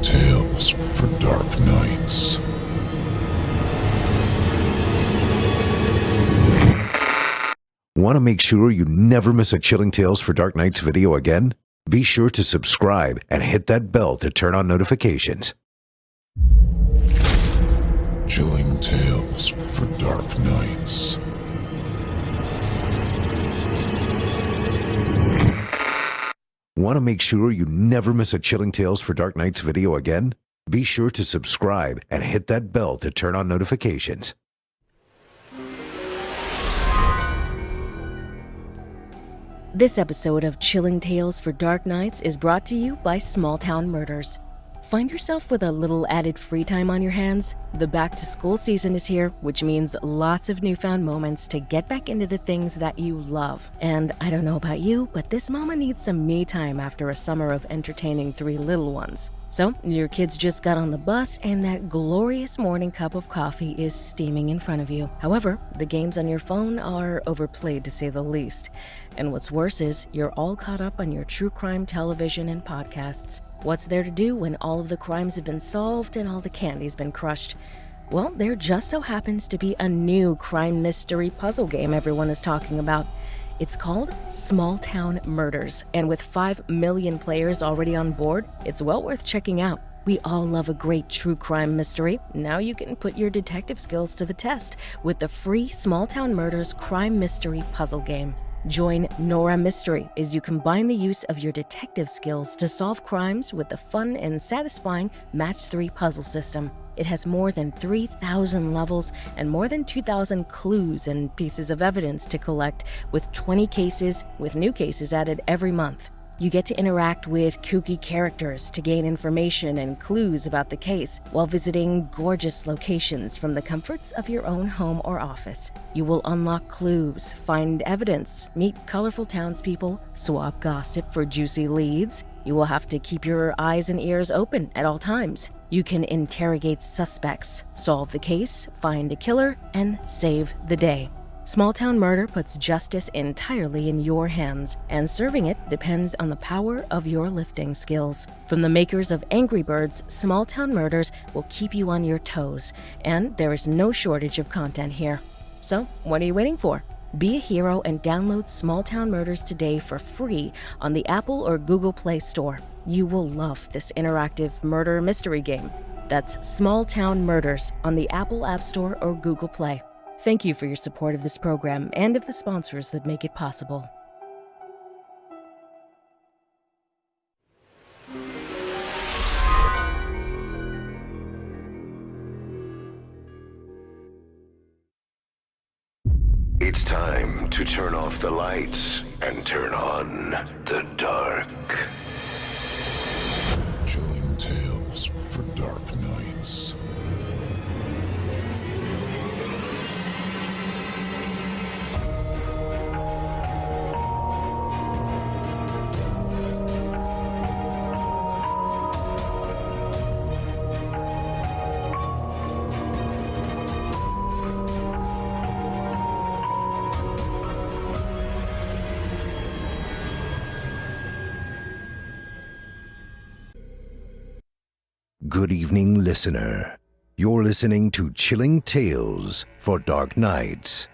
Chilling tales for dark nights. Want to make sure you never miss a Chilling Tales for Dark Nights video again? Be sure to subscribe and hit that bell to turn on notifications. Chilling tales for dark nights. Want to make sure you never miss a Chilling Tales for Dark Nights video again? Be sure to subscribe and hit that bell to turn on notifications. This episode of Chilling Tales for Dark Nights is brought to you by Small Town Murders. Find yourself with a little added free time on your hands? The back-to-school season is here, which means lots of newfound moments to get back into the things that you love. And I don't know about you, but this mama needs some me time after a summer of entertaining 3 little ones. So, your kids just got on the bus and that glorious morning cup of coffee is steaming in front of you. However, the games on your phone are overplayed to say the least. And what's worse is, you're all caught up on your true crime television and podcasts. What's there to do when all of the crimes have been solved and all the candy's been crushed? Well, there just so happens to be a new crime mystery puzzle game everyone is talking about. It's called Small Town Murders, and with 5 million players already on board, it's well worth checking out. We all love a great true crime mystery. Now you can put your detective skills to the test with the free Small Town Murders crime mystery puzzle game. Join Nora Mystery as you combine the use of your detective skills to solve crimes with the fun and satisfying Match 3 puzzle system. It has more than 3,000 levels and more than 2,000 clues and pieces of evidence to collect, with 20 cases, with new cases added every month. You get to interact with kooky characters to gain information and clues about the case while visiting gorgeous locations from the comforts of your own home or office. You will unlock clues, find evidence, meet colorful townspeople, swap gossip for juicy leads. You will have to keep your eyes and ears open at all times. You can interrogate suspects, solve the case, find a killer, and save the day. Small Town Murder puts justice entirely in your hands, and serving it depends on the power of your lifting skills. From the makers of Angry Birds, Small Town Murders will keep you on your toes, and there is no shortage of content here. So, what are you waiting for? Be a hero and download Small Town Murders today for free on the Apple or Google Play Store. You will love this interactive murder mystery game. That's Small Town Murders on the Apple App Store or Google Play. Thank you for your support of this program and of the sponsors that make it possible. It's time to turn off the lights and turn on the dark. Chilling tales for dark nights. Good evening, listener. You're listening to Chilling Tales for Dark Nights.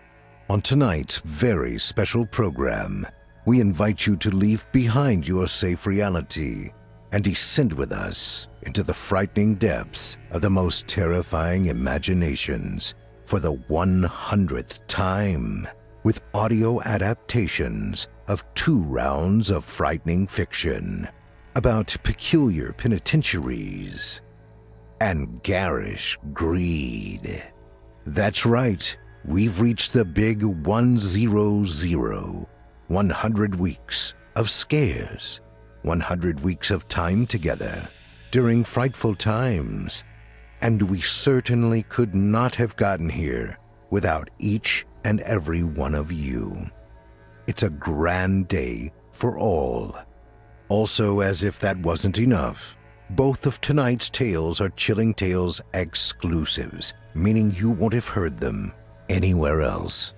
On tonight's very special program, we invite you to leave behind your safe reality and descend with us into the frightening depths of the most terrifying imaginations for the 100th time, with audio adaptations of 2 rounds of frightening fiction about peculiar penitentiaries and garish greed. That's right, we've reached the big 100, 100 weeks of scares, 100 weeks of time together during frightful times, and we certainly could not have gotten here without each and every one of you. It's a grand day for all. Also, as if that wasn't enough, both of tonight's tales are Chilling Tales exclusives, meaning you won't have heard them anywhere else.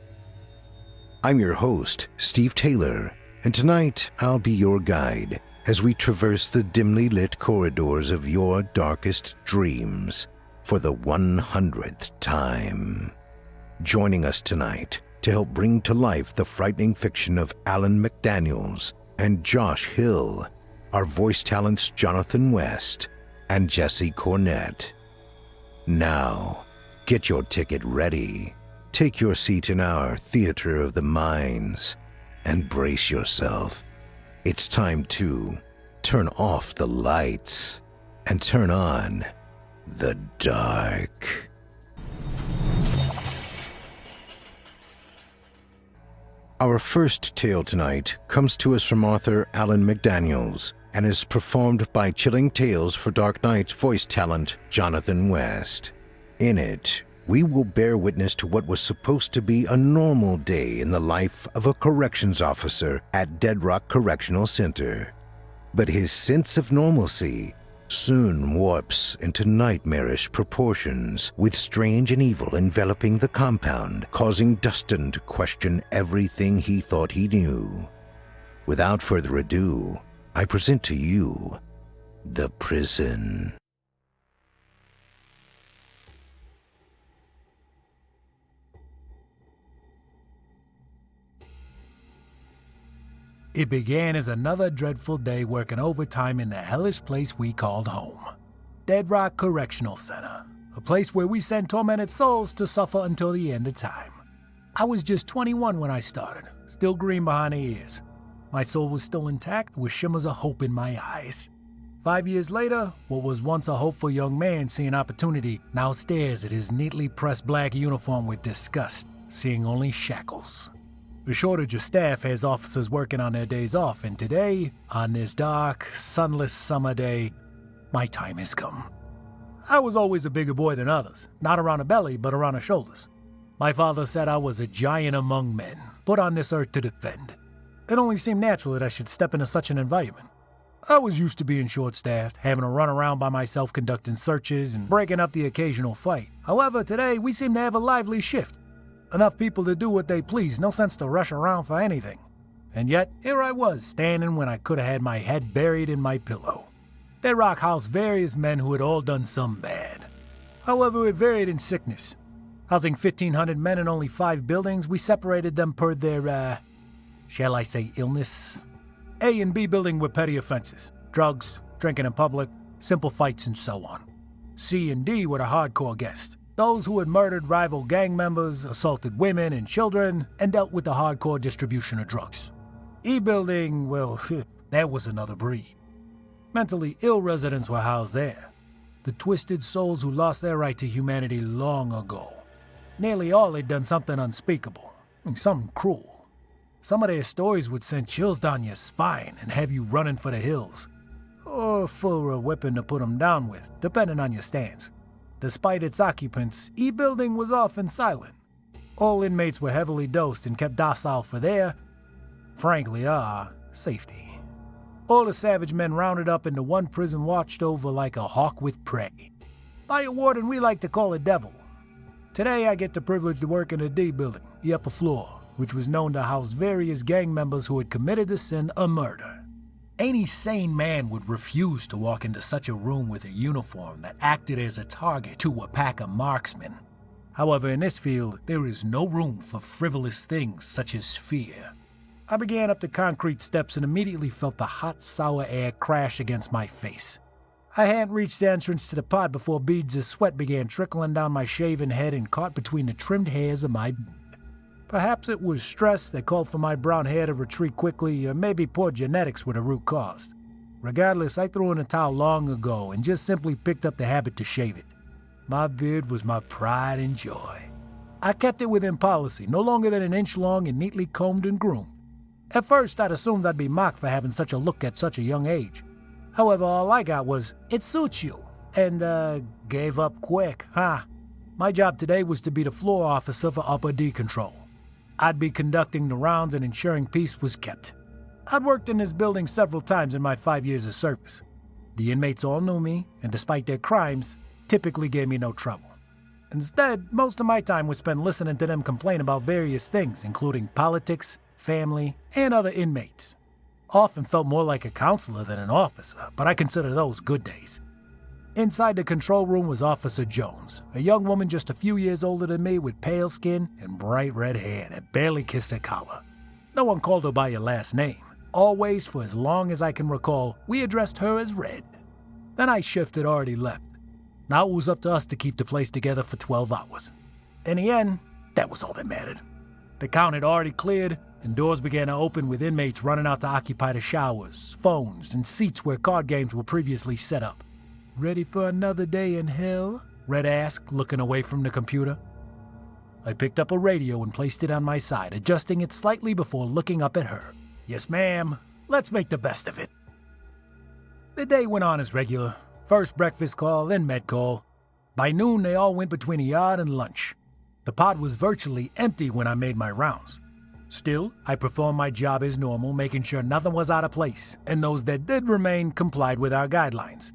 I'm your host, Steve Taylor, and tonight I'll be your guide as we traverse the dimly lit corridors of your darkest dreams for the 100th time. Joining us tonight to help bring to life the frightening fiction of Alan McDaniels and Josh Hill are voice talents Jonathan West and Jesse Cornett. Now, get your ticket ready, take your seat in our theater of the minds, and brace yourself. It's time to turn off the lights and turn on the dark. Our first tale tonight comes to us from author Alan McDaniels and is performed by Chilling Tales for Dark Nights voice talent Jonathan West. In it, we will bear witness to what was supposed to be a normal day in the life of a corrections officer at Dead Rock Correctional Center. But his sense of normalcy soon warps into nightmarish proportions, with strange and evil enveloping the compound, causing Dustin to question everything he thought he knew. Without further ado, I present to you The Prison. It began as another dreadful day working overtime in the hellish place we called home. Dead Rock Correctional Center, a place where we send tormented souls to suffer until the end of time. I was just 21 when I started, still green behind the ears. My soul was still intact with shimmers of hope in my eyes. 5 years later, what was once a hopeful young man seeing opportunity now stares at his neatly pressed black uniform with disgust, seeing only shackles. The shortage of staff has officers working on their days off, and today, on this dark, sunless summer day, my time has come. I was always a bigger boy than others, not around the belly, but around the shoulders. My father said I was a giant among men, put on this earth to defend. It only seemed natural that I should step into such an environment. I was used to being short-staffed, having to run around by myself conducting searches and breaking up the occasional fight. However, today we seem to have a lively shift. Enough people to do what they please, no sense to rush around for anything. And yet, here I was, standing when I could have had my head buried in my pillow. Dead Rock housed various men who had all done some bad. However, it varied in sickness. Housing 1,500 men in only 5 buildings, we separated them per their, shall I say illness? A and B building were petty offenses, drugs, drinking in public, simple fights, and so on. C and D were the hardcore guests. Those who had murdered rival gang members, assaulted women and children, and dealt with the hardcore distribution of drugs. E-building, well, that was another breed. Mentally ill residents were housed there. The twisted souls who lost their right to humanity long ago. Nearly all had done something unspeakable, something cruel. Some of their stories would send chills down your spine and have you running for the hills, or for a weapon to put them down with, depending on your stance. Despite its occupants, E-building was often silent. All inmates were heavily dosed and kept docile for their, frankly, our safety. All the savage men rounded up into one prison watched over like a hawk with prey. By a warden we like to call a devil. Today I get the privilege to work in the D building, the upper floor, which was known to house various gang members who had committed the sin of murder. Any sane man would refuse to walk into such a room with a uniform that acted as a target to a pack of marksmen. However, in this field, there is no room for frivolous things such as fear. I began up the concrete steps and immediately felt the hot, sour air crash against my face. I hadn't reached the entrance to the pod before beads of sweat began trickling down my shaven head and caught between the trimmed hairs of my beard. Perhaps it was stress that called for my brown hair to retreat quickly, or maybe poor genetics were the root cause. Regardless, I threw in a towel long ago and just simply picked up the habit to shave it. My beard was my pride and joy. I kept it within policy, no longer than an inch long and neatly combed and groomed. At first, I'd assumed I'd be mocked for having such a look at such a young age. However, all I got was, "It suits you," and, gave up quick, huh? My job today was to be the floor officer for Upper D Control. I'd be conducting the rounds and ensuring peace was kept. I'd worked in this building several times in my 5 years of service. The inmates all knew me, and despite their crimes, typically gave me no trouble. Instead, most of my time was spent listening to them complain about various things, including politics, family, and other inmates. Often felt more like a counselor than an officer, but I consider those good days. Inside the control room was Officer Jones, a young woman just a few years older than me with pale skin and bright red hair that barely kissed her collar. No one called her by her last name. Always, for as long as I can recall, we addressed her as Red. The night shift had already left. Now it was up to us to keep the place together for 12 hours. In the end, that was all that mattered. The count had already cleared, and doors began to open with inmates running out to occupy the showers, phones, and seats where card games were previously set up. "Ready for another day in hell?" Red asked, looking away from the computer. I picked up a radio and placed it on my side, adjusting it slightly before looking up at her. "Yes, ma'am. Let's make the best of it." The day went on as regular. First breakfast call, then med call. By noon, they all went between the yard and lunch. The pod was virtually empty when I made my rounds. Still, I performed my job as normal, making sure nothing was out of place, and those that did remain complied with our guidelines.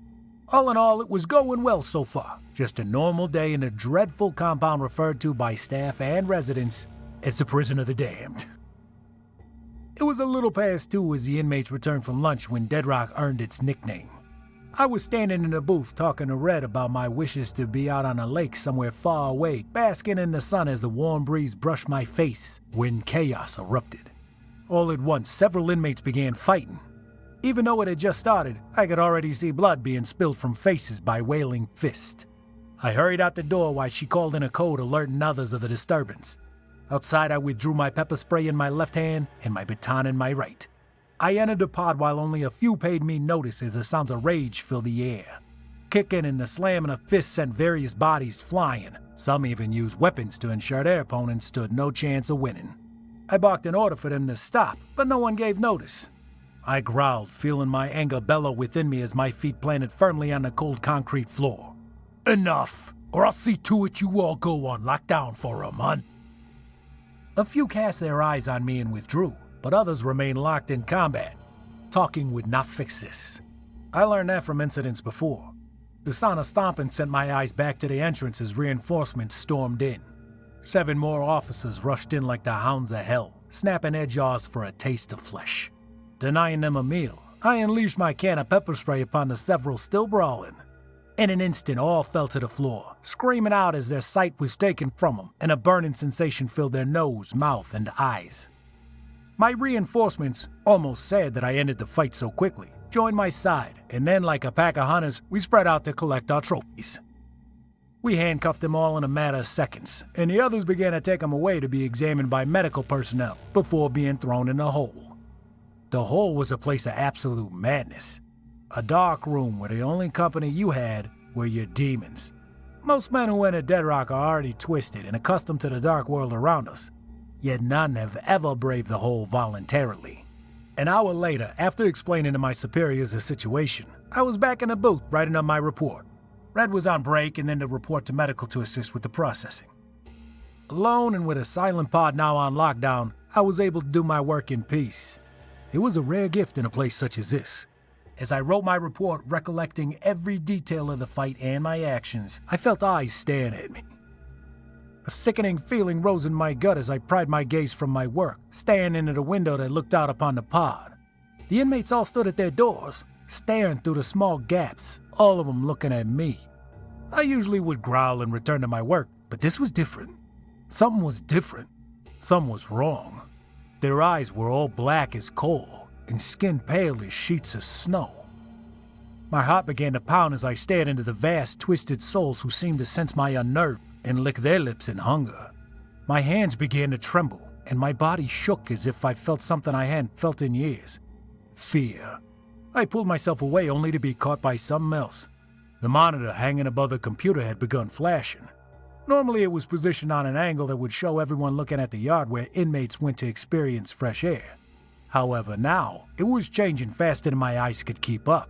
All in all, it was going well so far. Just a normal day in a dreadful compound referred to by staff and residents as the Prison of the Damned. It was a little past 2 as the inmates returned from lunch when Dead Rock earned its nickname. I was standing in the booth talking to Red about my wishes to be out on a lake somewhere far away, basking in the sun as the warm breeze brushed my face, when chaos erupted. All at once, several inmates began fighting. Even though it had just started, I could already see blood being spilled from faces by wailing fists. I hurried out the door while she called in a code alerting others of the disturbance. Outside, I withdrew my pepper spray in my left hand and my baton in my right. I entered the pod while only a few paid me notice as the sounds of rage filled the air. Kicking and the slamming of fists sent various bodies flying. Some even used weapons to ensure their opponents stood no chance of winning. I barked an order for them to stop, but no one gave notice. I growled, feeling my anger bellow within me as my feet planted firmly on the cold concrete floor. "Enough, or I'll see to it you all go on lockdown for a month." A few cast their eyes on me and withdrew, but others remained locked in combat. Talking would not fix this. I learned that from incidents before. The sound of stomping sent my eyes back to the entrance as reinforcements stormed in. 7 more officers rushed in like the hounds of hell, snapping their jaws for a taste of flesh. Denying them a meal, I unleashed my can of pepper spray upon the several still brawling. In an instant, all fell to the floor, screaming out as their sight was taken from them, and a burning sensation filled their nose, mouth, and eyes. My reinforcements, almost sad that I ended the fight so quickly, joined my side, and then, like a pack of hunters, we spread out to collect our trophies. We handcuffed them all in a matter of seconds, and the others began to take them away to be examined by medical personnel before being thrown in the hole. The hole was a place of absolute madness. A dark room where the only company you had were your demons. Most men who enter Dead Rock are already twisted and accustomed to the dark world around us, yet none have ever braved the hole voluntarily. An hour later, after explaining to my superiors the situation, I was back in the booth writing up my report. Red was on break and then to report to medical to assist with the processing. Alone and with a silent pod now on lockdown, I was able to do my work in peace. It was a rare gift in a place such as this. As I wrote my report, recollecting every detail of the fight and my actions, I felt eyes staring at me. A sickening feeling rose in my gut as I pried my gaze from my work, staring into the window that looked out upon the pod. The inmates all stood at their doors, staring through the small gaps, all of them looking at me. I usually would growl and return to my work, but this was different. Something was different. Something was wrong. Their eyes were all black as coal, and skin pale as sheets of snow. My heart began to pound as I stared into the vast, twisted souls who seemed to sense my unnerve and lick their lips in hunger. My hands began to tremble, and my body shook as if I felt something I hadn't felt in years. Fear. I pulled myself away only to be caught by something else. The monitor hanging above the computer had begun flashing. Normally it was positioned on an angle that would show everyone looking at the yard where inmates went to experience fresh air. However, now, it was changing faster than my eyes could keep up.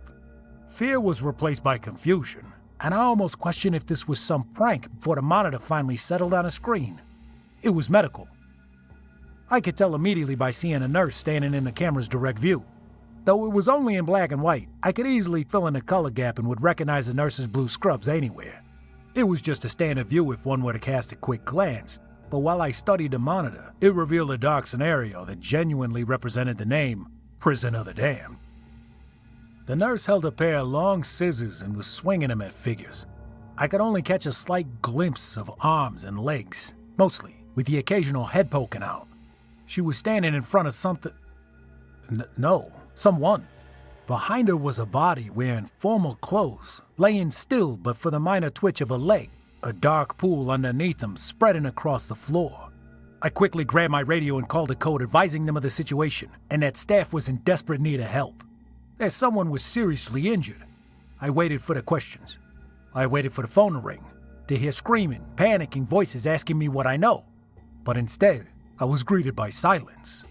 Fear was replaced by confusion, and I almost questioned if this was some prank before the monitor finally settled on a screen. It was medical. I could tell immediately by seeing a nurse standing in the camera's direct view. Though it was only in black and white, I could easily fill in the color gap and would recognize the nurse's blue scrubs anywhere. It was just a standard view if one were to cast a quick glance, but while I studied the monitor, it revealed a dark scenario that genuinely represented the name Prison of the damned. The nurse held a pair of long scissors and was swinging them at figures. I could only catch a slight glimpse of arms and legs, mostly with the occasional head poking out. She was standing in front of something. Someone. Behind her was a body wearing formal clothes, laying still but for the minor twitch of a leg, a dark pool underneath them spreading across the floor. I quickly grabbed my radio and called a code advising them of the situation and that staff was in desperate need of help. That someone was seriously injured. I waited for the questions. I waited for the phone to ring, to hear screaming, panicking voices asking me what I know. But instead, I was greeted by silence.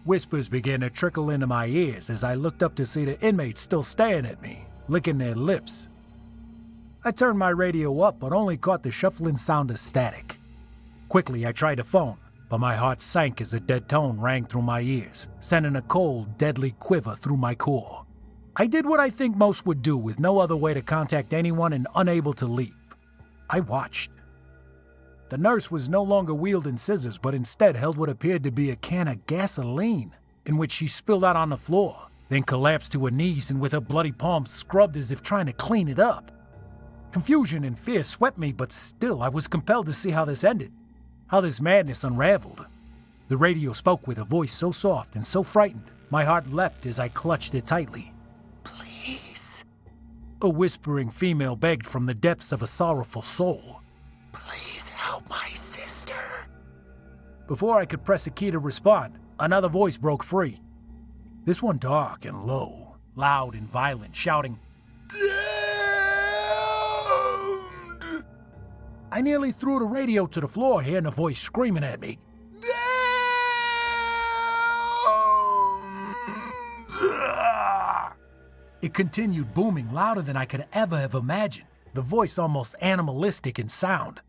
Whispers began to trickle into my ears as I looked up to see the inmates still staring at me, licking their lips. I turned my radio up but only caught the shuffling sound of static. Quickly, I tried the phone, but my heart sank as a dead tone rang through my ears, sending a cold, deadly quiver through my core. I did what I think most would do with no other way to contact anyone and unable to leave. I watched. The nurse was no longer wielding scissors, but instead held what appeared to be a can of gasoline, in which she spilled out on the floor, then collapsed to her knees and with her bloody palms scrubbed as if trying to clean it up. Confusion and fear swept me, but still I was compelled to see how this ended, how this madness unraveled. The radio spoke with a voice so soft and so frightened, my heart leapt as I clutched it tightly. "Please," a whispering female begged from the depths of a sorrowful soul. "Please help my sister." Before I could press a key to respond, another voice broke free. This one dark and low, loud and violent, shouting, "Damned!" I nearly threw the radio to the floor, hearing the voice screaming at me. "Damned!" It continued booming louder than I could ever have imagined, the voice almost animalistic in sound.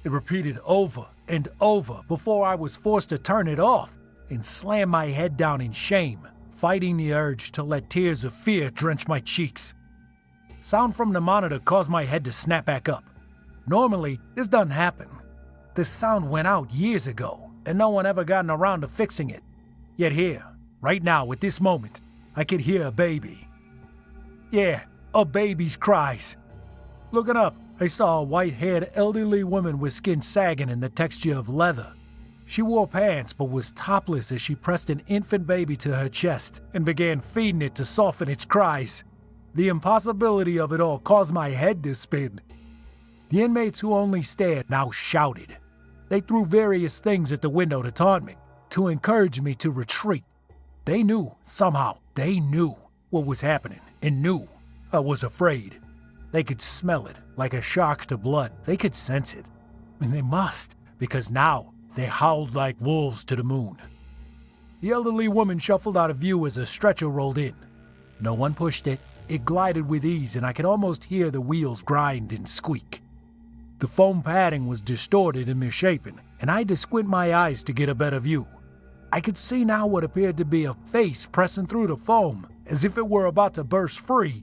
It repeated over and over before I was forced to turn it off and slam my head down in shame, fighting the urge to let tears of fear drench my cheeks. Sound from the monitor caused my head to snap back up. Normally, this doesn't happen. This sound went out years ago, and no one ever gotten around to fixing it. Yet here, right now, at this moment, I could hear a baby. Yeah, a baby's cries. Looking up, I saw a white-haired elderly woman with skin sagging in the texture of leather. She wore pants but was topless as she pressed an infant baby to her chest and began feeding it to soften its cries. The impossibility of it all caused my head to spin. The inmates who only stared now shouted. They threw various things at the window to taunt me, to encourage me to retreat. They knew, somehow, they knew what was happening and knew I was afraid. They could smell it like a shark to blood. They could sense it. And they must, because now they howled like wolves to the moon. The elderly woman shuffled out of view as a stretcher rolled in. No one pushed it. It glided with ease, and I could almost hear the wheels grind and squeak. The foam padding was distorted and misshapen, and I had to squint my eyes to get a better view. I could see now what appeared to be a face pressing through the foam, as if it were about to burst free.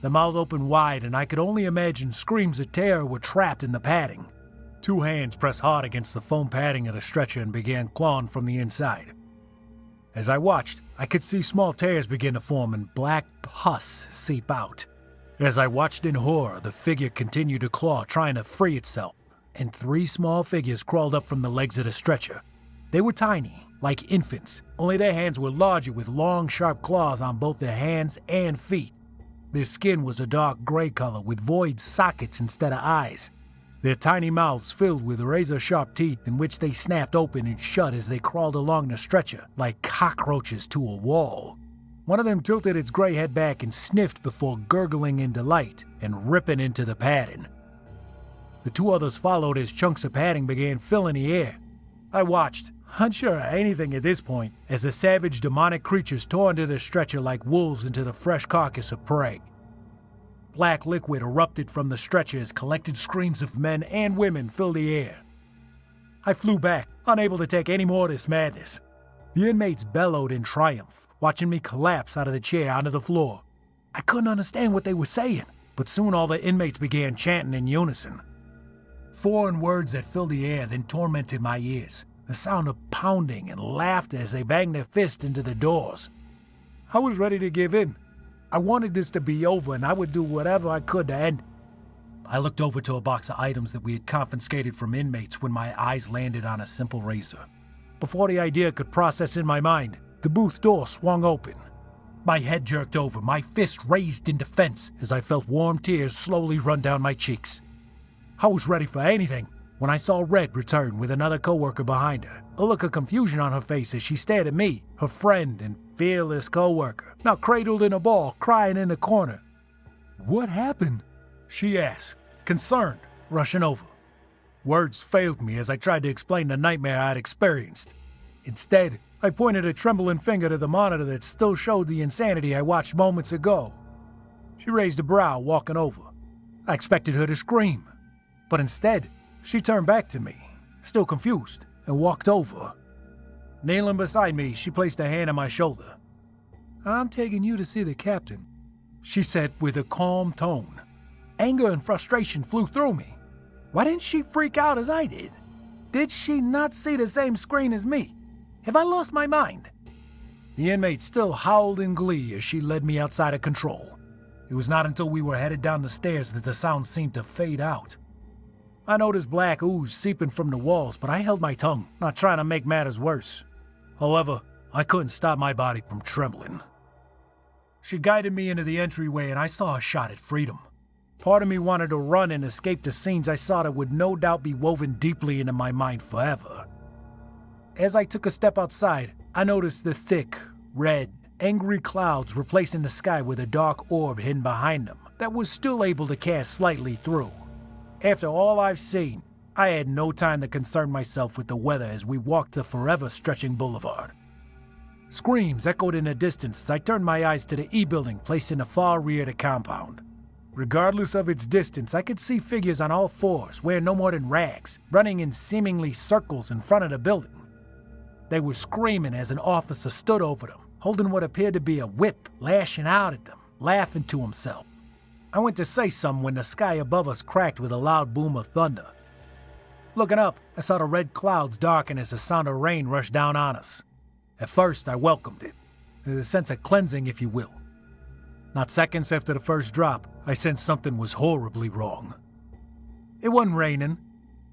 The mouth opened wide, and I could only imagine screams of terror were trapped in the padding. Two hands pressed hard against the foam padding of the stretcher and began clawing from the inside. As I watched, I could see small tears begin to form and black pus seep out. As I watched in horror, the figure continued to claw, trying to free itself, and three small figures crawled up from the legs of the stretcher. They were tiny, like infants, only their hands were larger with long, sharp claws on both their hands and feet. Their skin was a dark gray color with void sockets instead of eyes. Their tiny mouths filled with razor-sharp teeth in which they snapped open and shut as they crawled along the stretcher like cockroaches to a wall. One of them tilted its gray head back and sniffed before gurgling in delight and ripping into the padding. The two others followed as chunks of padding began filling the air. I watched, unsure of anything at this point, as the savage demonic creatures tore into the stretcher like wolves into the fresh carcass of prey. Black liquid erupted from the stretcher as collected screams of men and women filled the air. I flew back, unable to take any more of this madness. The inmates bellowed in triumph, watching me collapse out of the chair onto the floor. I couldn't understand what they were saying, but soon all the inmates began chanting in unison. Foreign words that filled the air then tormented my ears. The sound of pounding and laughter as they banged their fists into the doors. I was ready to give in. I wanted this to be over, and I would do whatever I could to end it. I looked over to a box of items that we had confiscated from inmates when my eyes landed on a simple razor. Before the idea could process in my mind, the booth door swung open. My head jerked over, my fist raised in defense as I felt warm tears slowly run down my cheeks. I was ready for anything when I saw Red return with another coworker behind her, a look of confusion on her face as she stared at me, her friend and fearless coworker, now cradled in a ball, crying in the corner. "What happened?" she asked, concerned, rushing over. Words failed me as I tried to explain the nightmare I had experienced. Instead, I pointed a trembling finger to the monitor that still showed the insanity I watched moments ago. She raised a brow, walking over. I expected her to scream, but instead, she turned back to me, still confused, and walked over. Kneeling beside me, she placed a hand on my shoulder. "I'm taking you to see the captain," she said with a calm tone. Anger and frustration flew through me. Why didn't she freak out as I did? Did she not see the same screen as me? Have I lost my mind? The inmate still howled in glee as she led me outside of control. It was not until we were headed down the stairs that the sound seemed to fade out. I noticed black ooze seeping from the walls, but I held my tongue, not trying to make matters worse. However, I couldn't stop my body from trembling. She guided me into the entryway and I saw a shot at freedom. Part of me wanted to run and escape the scenes I saw that would no doubt be woven deeply into my mind forever. As I took a step outside, I noticed the thick, red, angry clouds replacing the sky with a dark orb hidden behind them that was still able to cast slightly through. After all I've seen, I had no time to concern myself with the weather as we walked the forever stretching boulevard. Screams echoed in the distance as I turned my eyes to the E-building placed in the far rear of the compound. Regardless of its distance, I could see figures on all fours, wearing no more than rags, running in seemingly circles in front of the building. They were screaming as an officer stood over them, holding what appeared to be a whip, lashing out at them, laughing to himself. I went to say something when the sky above us cracked with a loud boom of thunder. Looking up, I saw the red clouds darken as the sound of rain rushed down on us. At first, I welcomed it. There's a sense of cleansing, if you will. Not seconds after the first drop, I sensed something was horribly wrong. It wasn't raining.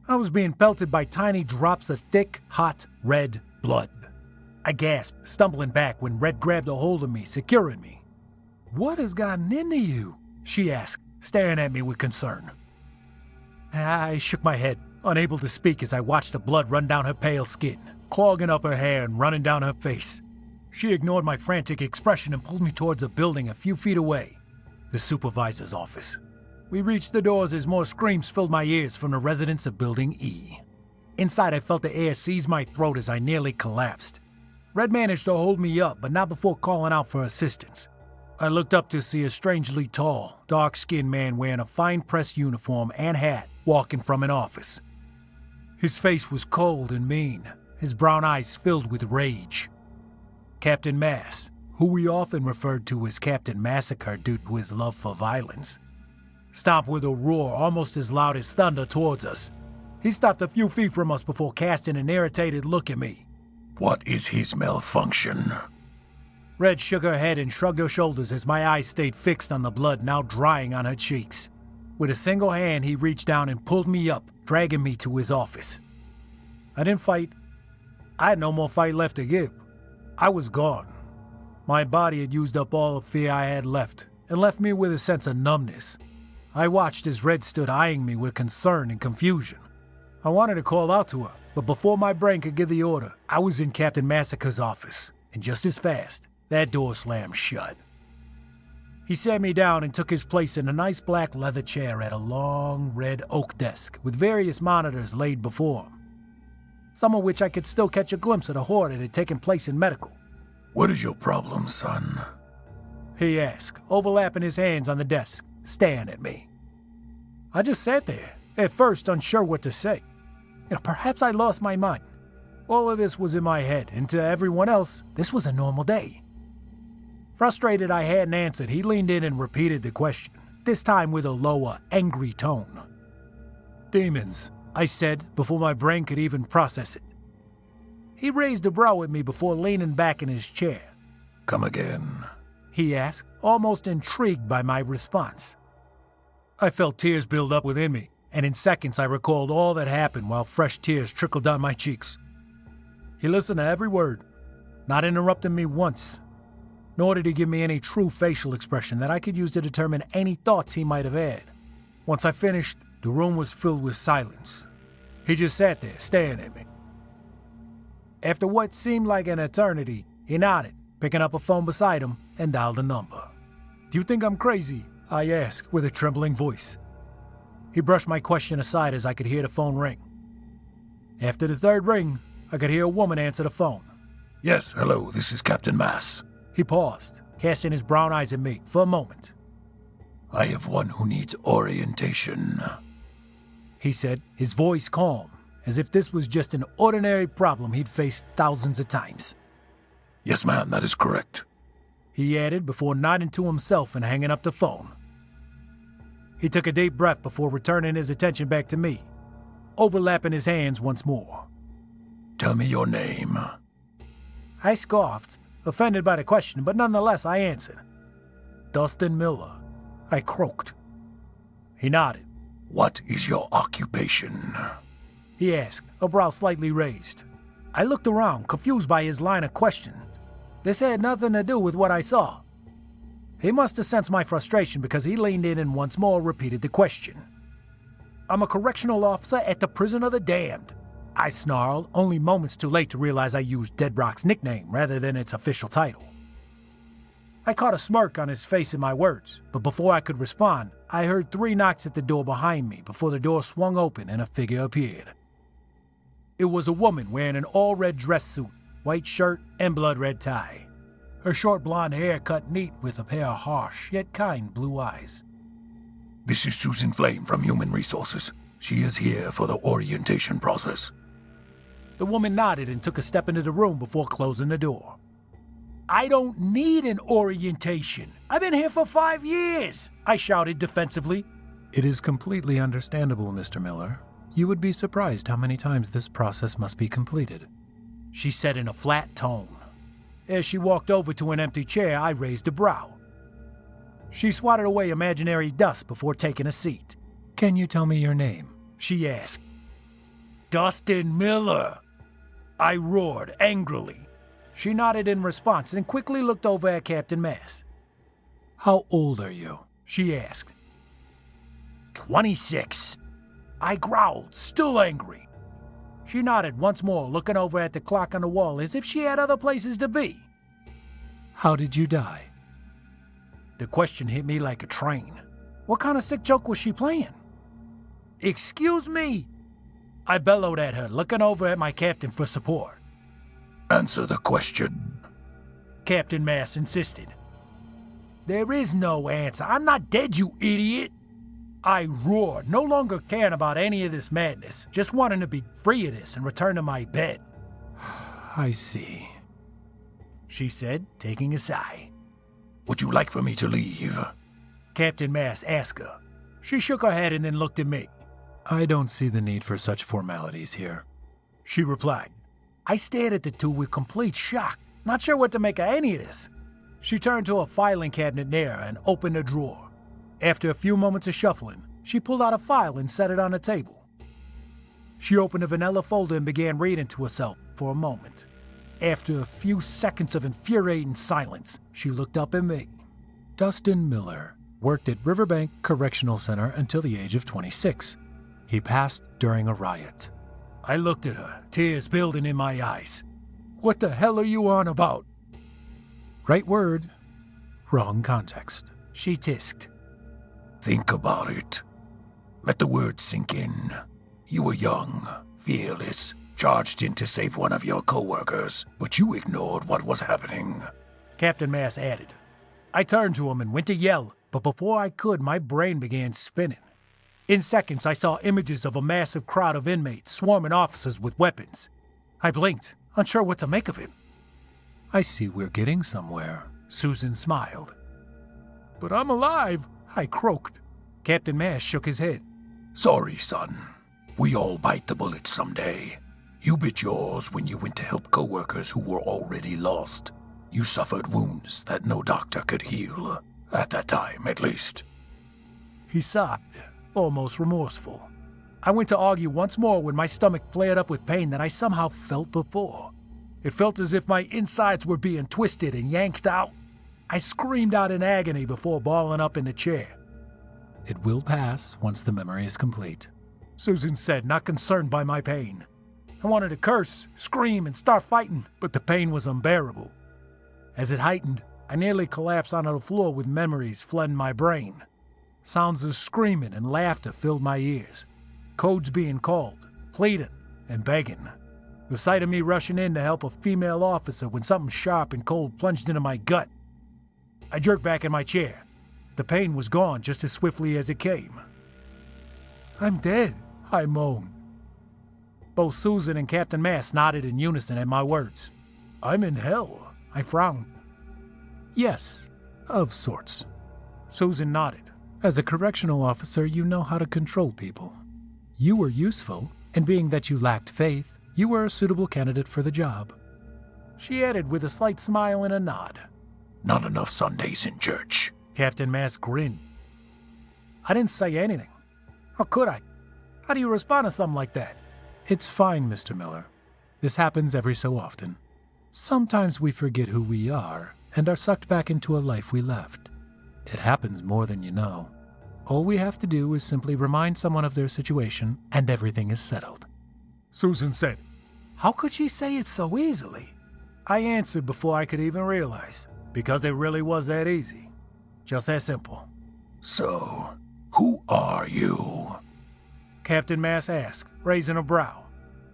I was being pelted by tiny drops of thick, hot, red blood. I gasped, stumbling back when Red grabbed a hold of me, securing me. "What has gotten into you?" she asked, staring at me with concern. I shook my head, unable to speak as I watched the blood run down her pale skin, clogging up her hair and running down her face. She ignored my frantic expression and pulled me towards a building a few feet away, the supervisor's office. We reached the doors as more screams filled my ears from the residents of Building E. Inside, I felt the air seize my throat as I nearly collapsed. Red managed to hold me up, but not before calling out for assistance. I looked up to see a strangely tall, dark-skinned man wearing a fine press uniform and hat walking from an office. His face was cold and mean, his brown eyes filled with rage. Captain Mass, who we often referred to as Captain Massacre due to his love for violence, stomped with a roar almost as loud as thunder towards us. He stopped a few feet from us before casting an irritated look at me. What is his malfunction? Red shook her head and shrugged her shoulders as my eyes stayed fixed on the blood now drying on her cheeks. With a single hand, he reached down and pulled me up, dragging me to his office. I didn't fight. I had no more fight left to give. I was gone. My body had used up all the fear I had left, and left me with a sense of numbness. I watched as Red stood eyeing me with concern and confusion. I wanted to call out to her, but before my brain could give the order, I was in Captain Massacre's office, and just as fast, that door slammed shut. He sat me down and took his place in a nice black leather chair at a long red oak desk with various monitors laid before him, some of which I could still catch a glimpse of the horror that had taken place in medical. What is your problem, son? He asked, overlapping his hands on the desk, staring at me. I just sat there, at first unsure what to say. Perhaps I lost my mind. All of this was in my head, and to everyone else, this was a normal day. Frustrated I hadn't answered, he leaned in and repeated the question, this time with a lower, angry tone. "Demons," I said, before my brain could even process it. He raised a brow at me before leaning back in his chair. Come again. He asked, almost intrigued by my response. I felt tears build up within me, and in seconds I recalled all that happened while fresh tears trickled down my cheeks. He listened to every word, not interrupting me once, nor did he give me any true facial expression that I could use to determine any thoughts he might have had. Once I finished, the room was filled with silence. He just sat there, staring at me. After what seemed like an eternity, he nodded, picking up a phone beside him, and dialed a number. "Do you think I'm crazy?" I asked with a trembling voice. He brushed my question aside as I could hear the phone ring. After the third ring, I could hear a woman answer the phone. Yes, hello, this is Captain Mass. He paused, casting his brown eyes at me for a moment. I have one who needs orientation. He said, his voice calm, as if this was just an ordinary problem he'd faced thousands of times. Yes, ma'am, that is correct. He added before nodding to himself and hanging up the phone. He took a deep breath before returning his attention back to me, overlapping his hands once more. Tell me your name. I scoffed, offended by the question, but nonetheless I answered. Dustin Miller. I croaked. He nodded. What is your occupation? He asked, a brow slightly raised. I looked around, confused by his line of questioning. This had nothing to do with what I saw. He must have sensed my frustration because he leaned in and once more repeated the question. I'm a correctional officer at the Prison of the Damned. I snarled, only moments too late to realize I used Dead Rock's nickname rather than its official title. I caught a smirk on his face at my words, but before I could respond, I heard 3 knocks at the door behind me before the door swung open and a figure appeared. It was a woman wearing an all-red dress suit, white shirt, and blood-red tie. Her short blonde hair cut neat with a pair of harsh yet kind blue eyes. This is Susan Flame from Human Resources. She is here for the orientation process. The woman nodded and took a step into the room before closing the door. I don't need an orientation. I've been here for 5 years, I shouted defensively. It is completely understandable, Mr. Miller. You would be surprised how many times this process must be completed, she said in a flat tone. As she walked over to an empty chair, I raised a brow. She swatted away imaginary dust before taking a seat. Can you tell me your name? She asked. Dustin Miller. I roared angrily. She nodded in response and quickly looked over at Captain Mass. How old are you? She asked. 26. I growled, still angry. She nodded once more, looking over at the clock on the wall as if she had other places to be. How did you die? The question hit me like a train. What kind of sick joke was she playing? Excuse me? I bellowed at her, looking over at my captain for support. Answer the question. Captain Mass insisted. There is no answer. I'm not dead, you idiot. I roared, no longer caring about any of this madness, just wanting to be free of this and return to my bed. I see, she said, taking a sigh. Would you like for me to leave? Captain Mass asked her. She shook her head and then looked at me. I don't see the need for such formalities here, she replied. I stared at the two with complete shock, not sure what to make of any of this. She turned to a filing cabinet near her and opened a drawer. After a few moments of shuffling, she pulled out a file and set it on the table. She opened a vanilla folder and began reading to herself for a moment. After a few seconds of infuriating silence, she looked up at me. Dustin Miller worked at Riverbank Correctional Center until the age of 26. He passed during a riot. I looked at her, tears building in my eyes. What the hell are you on about? Right word, wrong context, she tisked. Think about it. Let the words sink in. You were young, fearless, charged in to save one of your co-workers, but you ignored what was happening. Captain Mass added. I turned to him and went to yell, but before I could, my brain began spinning. In seconds, I saw images of a massive crowd of inmates swarming officers with weapons. I blinked, unsure what to make of it. I see we're getting somewhere, Susan smiled. But I'm alive, I croaked. Captain Mass shook his head. Sorry, son. We all bite the bullet someday. You bit yours when you went to help co-workers who were already lost. You suffered wounds that no doctor could heal, at that time at least. He sighed, almost remorseful. I went to argue once more when my stomach flared up with pain that I somehow felt before. It felt as if my insides were being twisted and yanked out. I screamed out in agony before balling up in the chair. "It will pass once the memory is complete," Susan said, not concerned by my pain. I wanted to curse, scream, and start fighting, but the pain was unbearable. As it heightened, I nearly collapsed onto the floor with memories flooding my brain. Sounds of screaming and laughter filled my ears. Codes being called, pleading, and begging. The sight of me rushing in to help a female officer when something sharp and cold plunged into my gut. I jerked back in my chair. The pain was gone just as swiftly as it came. "I'm dead," I moaned. Both Susan and Captain Mass nodded in unison at my words. "I'm in hell," I frowned. "Yes, of sorts." Susan nodded. "As a correctional officer, you know how to control people. You were useful, and being that you lacked faith, you were a suitable candidate for the job." She added with a slight smile and a nod. Not enough Sundays in church. Captain Mass grinned. I didn't say anything. How could I? How do you respond to something like that? "It's fine, Mr. Miller. This happens every so often. Sometimes we forget who we are and are sucked back into a life we left. It happens more than you know. All we have to do is simply remind someone of their situation and everything is settled." Susan said, "How could she say it so easily?" I answered before I could even realize, because it really was that easy. Just that simple. So, who are you? Captain Mass asked, raising a brow.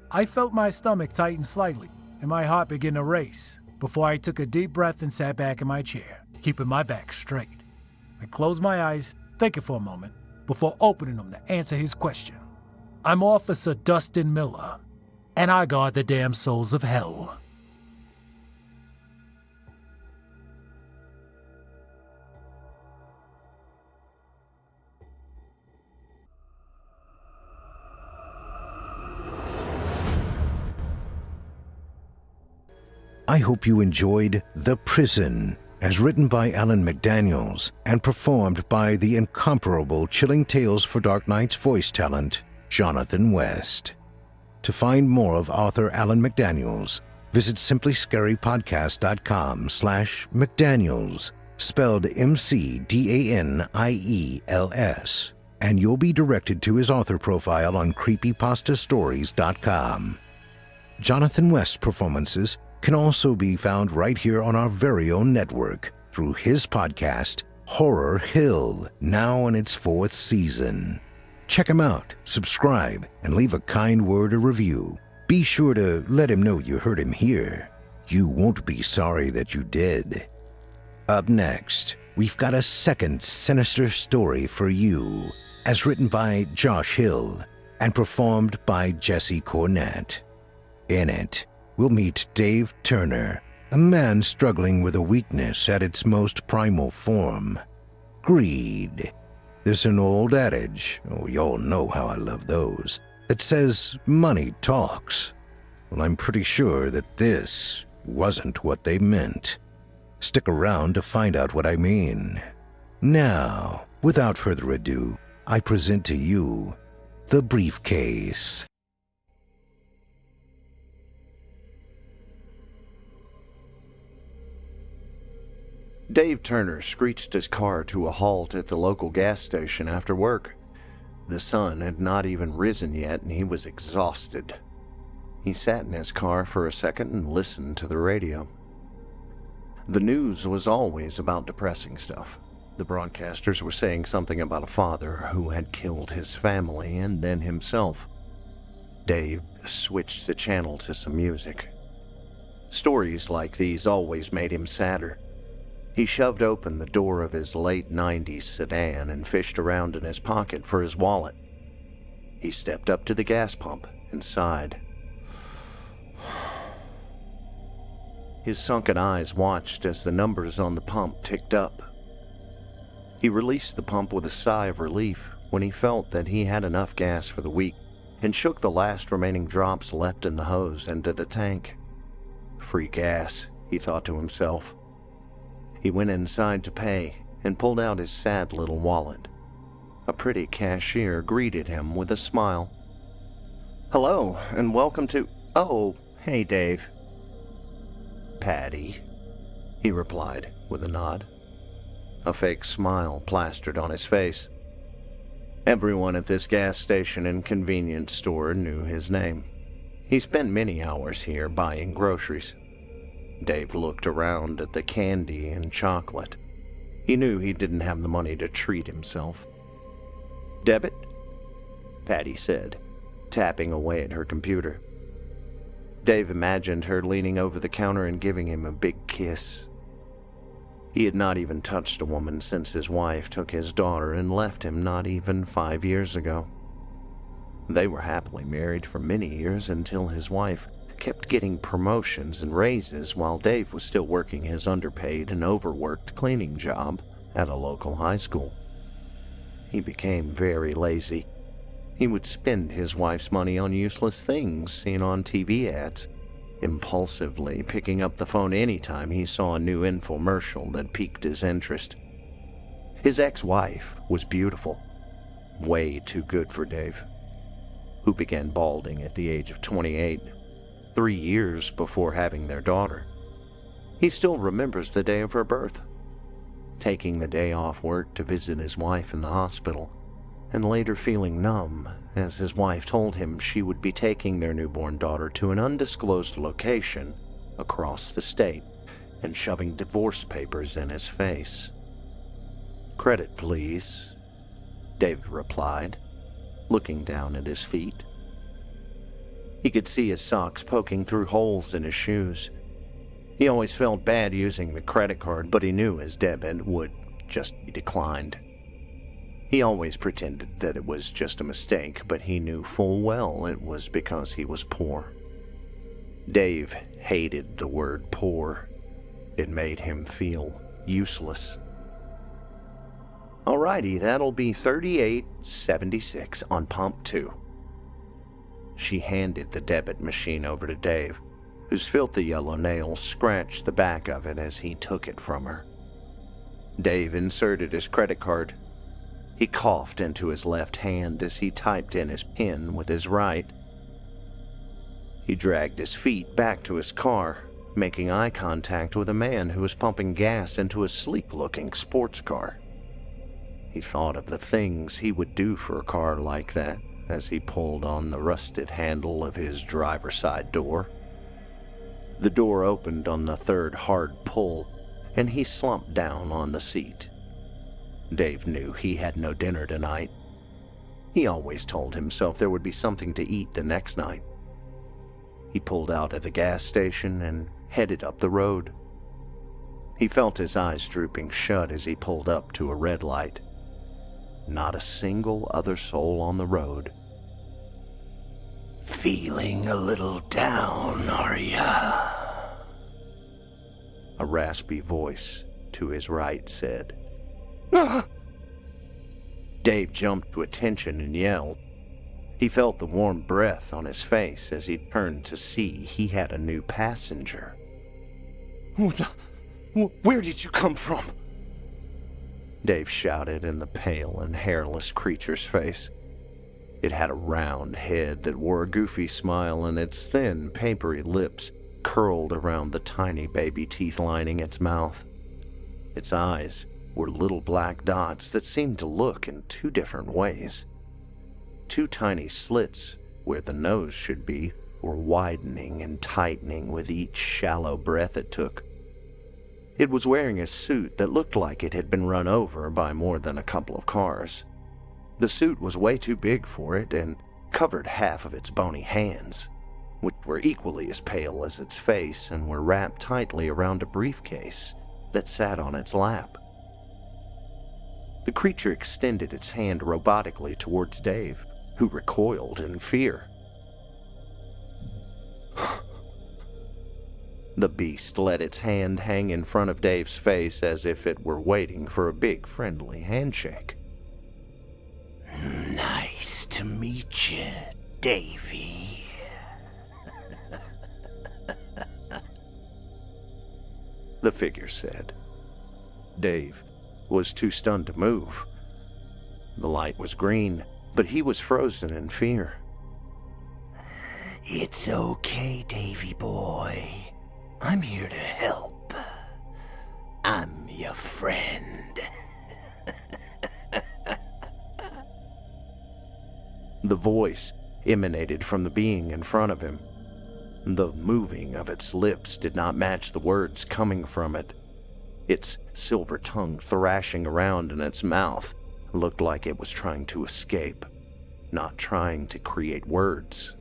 I felt my stomach tighten slightly and my heart begin to race before I took a deep breath and sat back in my chair, keeping my back straight. I closed my eyes, thinking for a moment, before opening them to answer his question. "I'm Officer Dustin Miller, and I guard the damn souls of hell." I hope you enjoyed The Prison, as written by Alan McDaniels and performed by the incomparable Chilling Tales for Dark Nights voice talent, Jonathan West. To find more of author Alan McDaniels, visit simplyscarypodcast.com/McDaniels, spelled McDaniels, and you'll be directed to his author profile on creepypastastories.com. Jonathan West's performances can also be found right here on our very own network through his podcast, Horror Hill, now in its 4th season. Check him out, subscribe, and leave a kind word or review. Be sure to let him know you heard him here. You won't be sorry that you did. Up next, we've got a second sinister story for you, as written by Josh Hill and performed by Jesse Cornett. In it, we'll meet Dave Turner, a man struggling with a weakness at its most primal form, greed. There's an old adage, y'all know how I love those, that says money talks. Well, I'm pretty sure that this wasn't what they meant. Stick around to find out what I mean. Now, without further ado, I present to you The Briefcase. Dave Turner screeched his car to a halt at the local gas station after work. The sun had not even risen yet and he was exhausted. He sat in his car for a second and listened to the radio. The news was always about depressing stuff. The broadcasters were saying something about a father who had killed his family and then himself. Dave switched the channel to some music. Stories like these always made him sadder. He shoved open the door of his late 90s sedan and fished around in his pocket for his wallet. He stepped up to the gas pump and sighed. His sunken eyes watched as the numbers on the pump ticked up. He released the pump with a sigh of relief when he felt that he had enough gas for the week and shook the last remaining drops left in the hose into the tank. Free gas, he thought to himself. He went inside to pay and pulled out his sad little wallet. A pretty cashier greeted him with a smile. "Hello, and welcome to—" "Oh, hey, Dave." "Patty," he replied with a nod. A fake smile plastered on his face. Everyone at this gas station and convenience store knew his name. He spent many hours here buying groceries. Dave looked around at the candy and chocolate. He knew he didn't have the money to treat himself. "Debit?" Patty said, tapping away at her computer. Dave imagined her leaning over the counter and giving him a big kiss. He had not even touched a woman since his wife took his daughter and left him not even 5 years ago. They were happily married for many years until his wife kept getting promotions and raises while Dave was still working his underpaid and overworked cleaning job at a local high school. He became very lazy. He would spend his wife's money on useless things seen on TV ads, impulsively picking up the phone anytime he saw a new infomercial that piqued his interest. His ex-wife was beautiful, way too good for Dave, who began balding at the age of 28, 3 years before having their daughter. He still remembers the day of her birth, taking the day off work to visit his wife in the hospital, and later feeling numb as his wife told him she would be taking their newborn daughter to an undisclosed location across the state and shoving divorce papers in his face. "Credit, please," Dave replied, looking down at his feet. He could see his socks poking through holes in his shoes. He always felt bad using the credit card, but he knew his debit would just be declined. He always pretended that it was just a mistake, but he knew full well it was because he was poor. Dave hated the word poor. It made him feel useless. "Alrighty, that'll be $38.76 on pump 2. She handed the debit machine over to Dave, whose filthy yellow nails scratched the back of it as he took it from her. Dave inserted his credit card. He coughed into his left hand as he typed in his PIN with his right. He dragged his feet back to his car, making eye contact with a man who was pumping gas into a sleek-looking sports car. He thought of the things he would do for a car like that as he pulled on the rusted handle of his driver's side door. The door opened on the third hard pull, and he slumped down on the seat. Dave knew he had no dinner tonight. He always told himself there would be something to eat the next night. He pulled out at the gas station and headed up the road. He felt his eyes drooping shut as he pulled up to a red light. Not a single other soul on the road. "Feeling a little down, are ya?" A raspy voice to his right said. Dave jumped to attention and yelled. He felt the warm breath on his face as he turned to see he had a new passenger. Where did you come from?" Dave shouted in the pale and hairless creature's face. It had a round head that wore a goofy smile, and its thin, papery lips curled around the tiny baby teeth lining its mouth. Its eyes were little black dots that seemed to look in 2 different ways. 2 tiny slits where the nose should be were widening and tightening with each shallow breath it took. It was wearing a suit that looked like it had been run over by more than a couple of cars. The suit was way too big for it and covered half of its bony hands, which were equally as pale as its face and were wrapped tightly around a briefcase that sat on its lap. The creature extended its hand robotically towards Dave, who recoiled in fear. The beast let its hand hang in front of Dave's face as if it were waiting for a big friendly handshake. "Nice to meet you, Davy." the figure said. Dave was too stunned to move. The light was green, but he was frozen in fear. It's okay, Davy boy. I'm here to help. I'm your friend. The voice emanated from the being in front of him. The moving of its lips did not match the words coming from it. Its silver tongue thrashing around in its mouth looked like it was trying to escape, not trying to create words.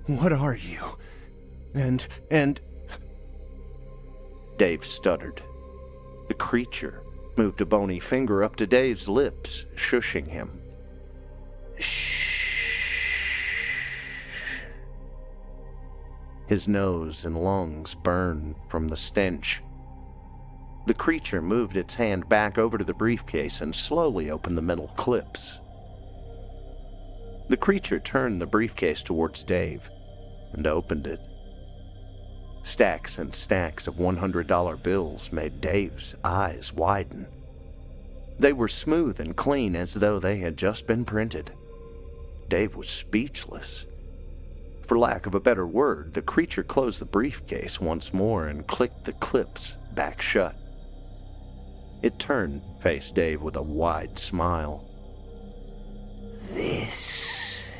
What are you? And... Dave stuttered. The creature moved a bony finger up to Dave's lips, shushing him. Shh. His nose and lungs burned from the stench. The creature moved its hand back over to the briefcase and slowly opened the metal clips. The creature turned the briefcase towards Dave and opened it. Stacks and stacks of $100 bills made Dave's eyes widen. They were smooth and clean as though they had just been printed. Dave was speechless. For lack of a better word, the creature closed the briefcase once more and clicked the clips back shut. It turned, faced Dave with a wide smile. This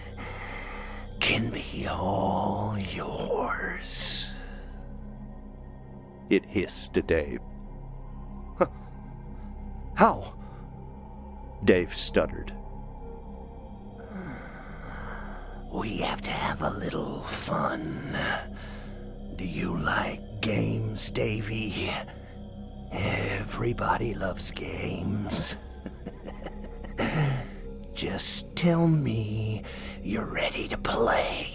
can be all yours. It hissed to Dave. How? Dave stuttered. We have to have a little fun. Do you like games, Davy? Everybody loves games. Just tell me you're ready to play.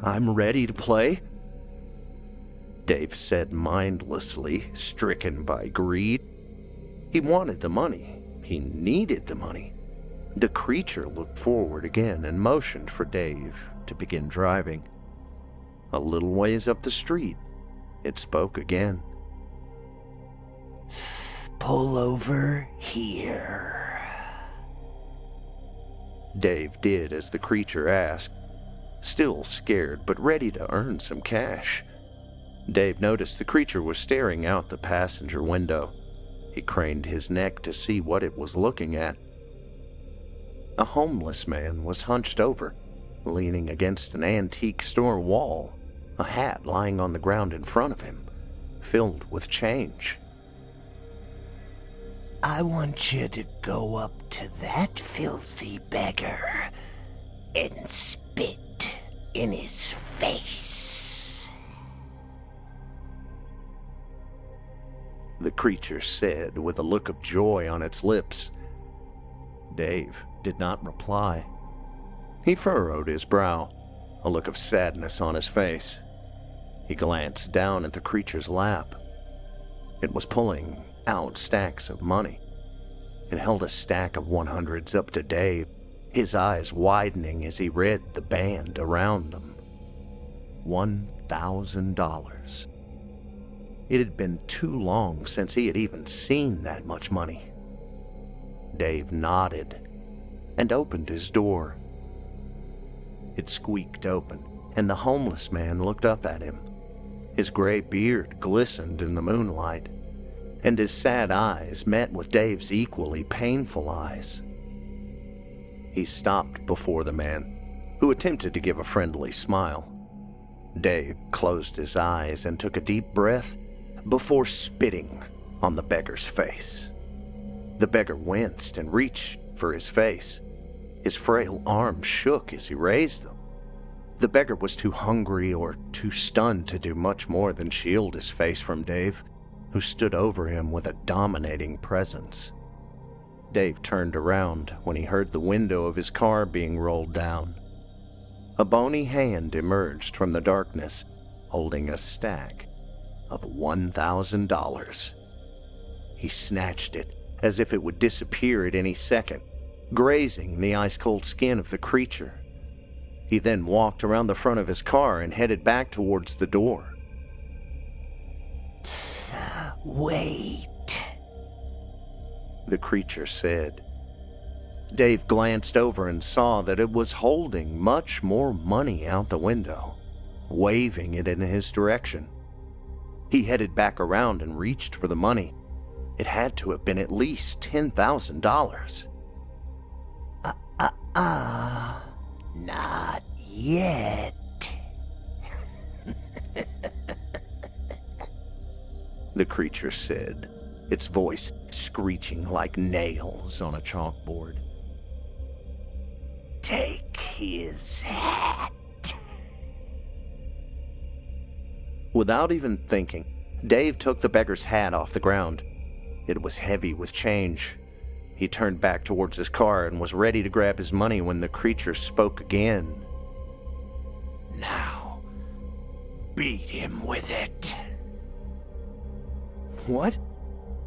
I'm ready to play? Dave said mindlessly, stricken by greed. He wanted the money. He needed the money. The creature looked forward again and motioned for Dave to begin driving. A little ways up the street, it spoke again. Pull over here. Dave did as the creature asked, still scared but ready to earn some cash. Dave noticed the creature was staring out the passenger window. He craned his neck to see what it was looking at. A homeless man was hunched over, leaning against an antique store wall, a hat lying on the ground in front of him, filled with change. I want you to go up to that filthy beggar and spit in his face. The creature said with a look of joy on its lips. Dave did not reply. He furrowed his brow, a look of sadness on his face. He glanced down at the creature's lap. It was pulling out stacks of money. It held a stack of 100s up to Dave, his eyes widening as he read the band around them. $1,000. It had been too long since he had even seen that much money. Dave nodded and opened his door. It squeaked open, and the homeless man looked up at him. His gray beard glistened in the moonlight, and his sad eyes met with Dave's equally painful eyes. He stopped before the man, who attempted to give a friendly smile. Dave closed his eyes and took a deep breath before spitting on the beggar's face. The beggar winced and reached for his face. His frail arms shook as he raised them. The beggar was too hungry or too stunned to do much more than shield his face from Dave, who stood over him with a dominating presence. Dave turned around when he heard the window of his car being rolled down. A bony hand emerged from the darkness, holding a stack of $1,000. He snatched it as if it would disappear at any second, grazing the ice-cold skin of the creature. He then walked around the front of his car and headed back towards the door. Wait, the creature said. Dave glanced over and saw that it was holding much more money out the window, waving it in his direction. He headed back around and reached for the money. It had to have been at least $10,000. Not yet. The creature said, its voice screeching like nails on a chalkboard. Take his hat. Without even thinking, Dave took the beggar's hat off the ground. It was heavy with change. He turned back towards his car and was ready to grab his money when the creature spoke again. Now, beat him with it. What?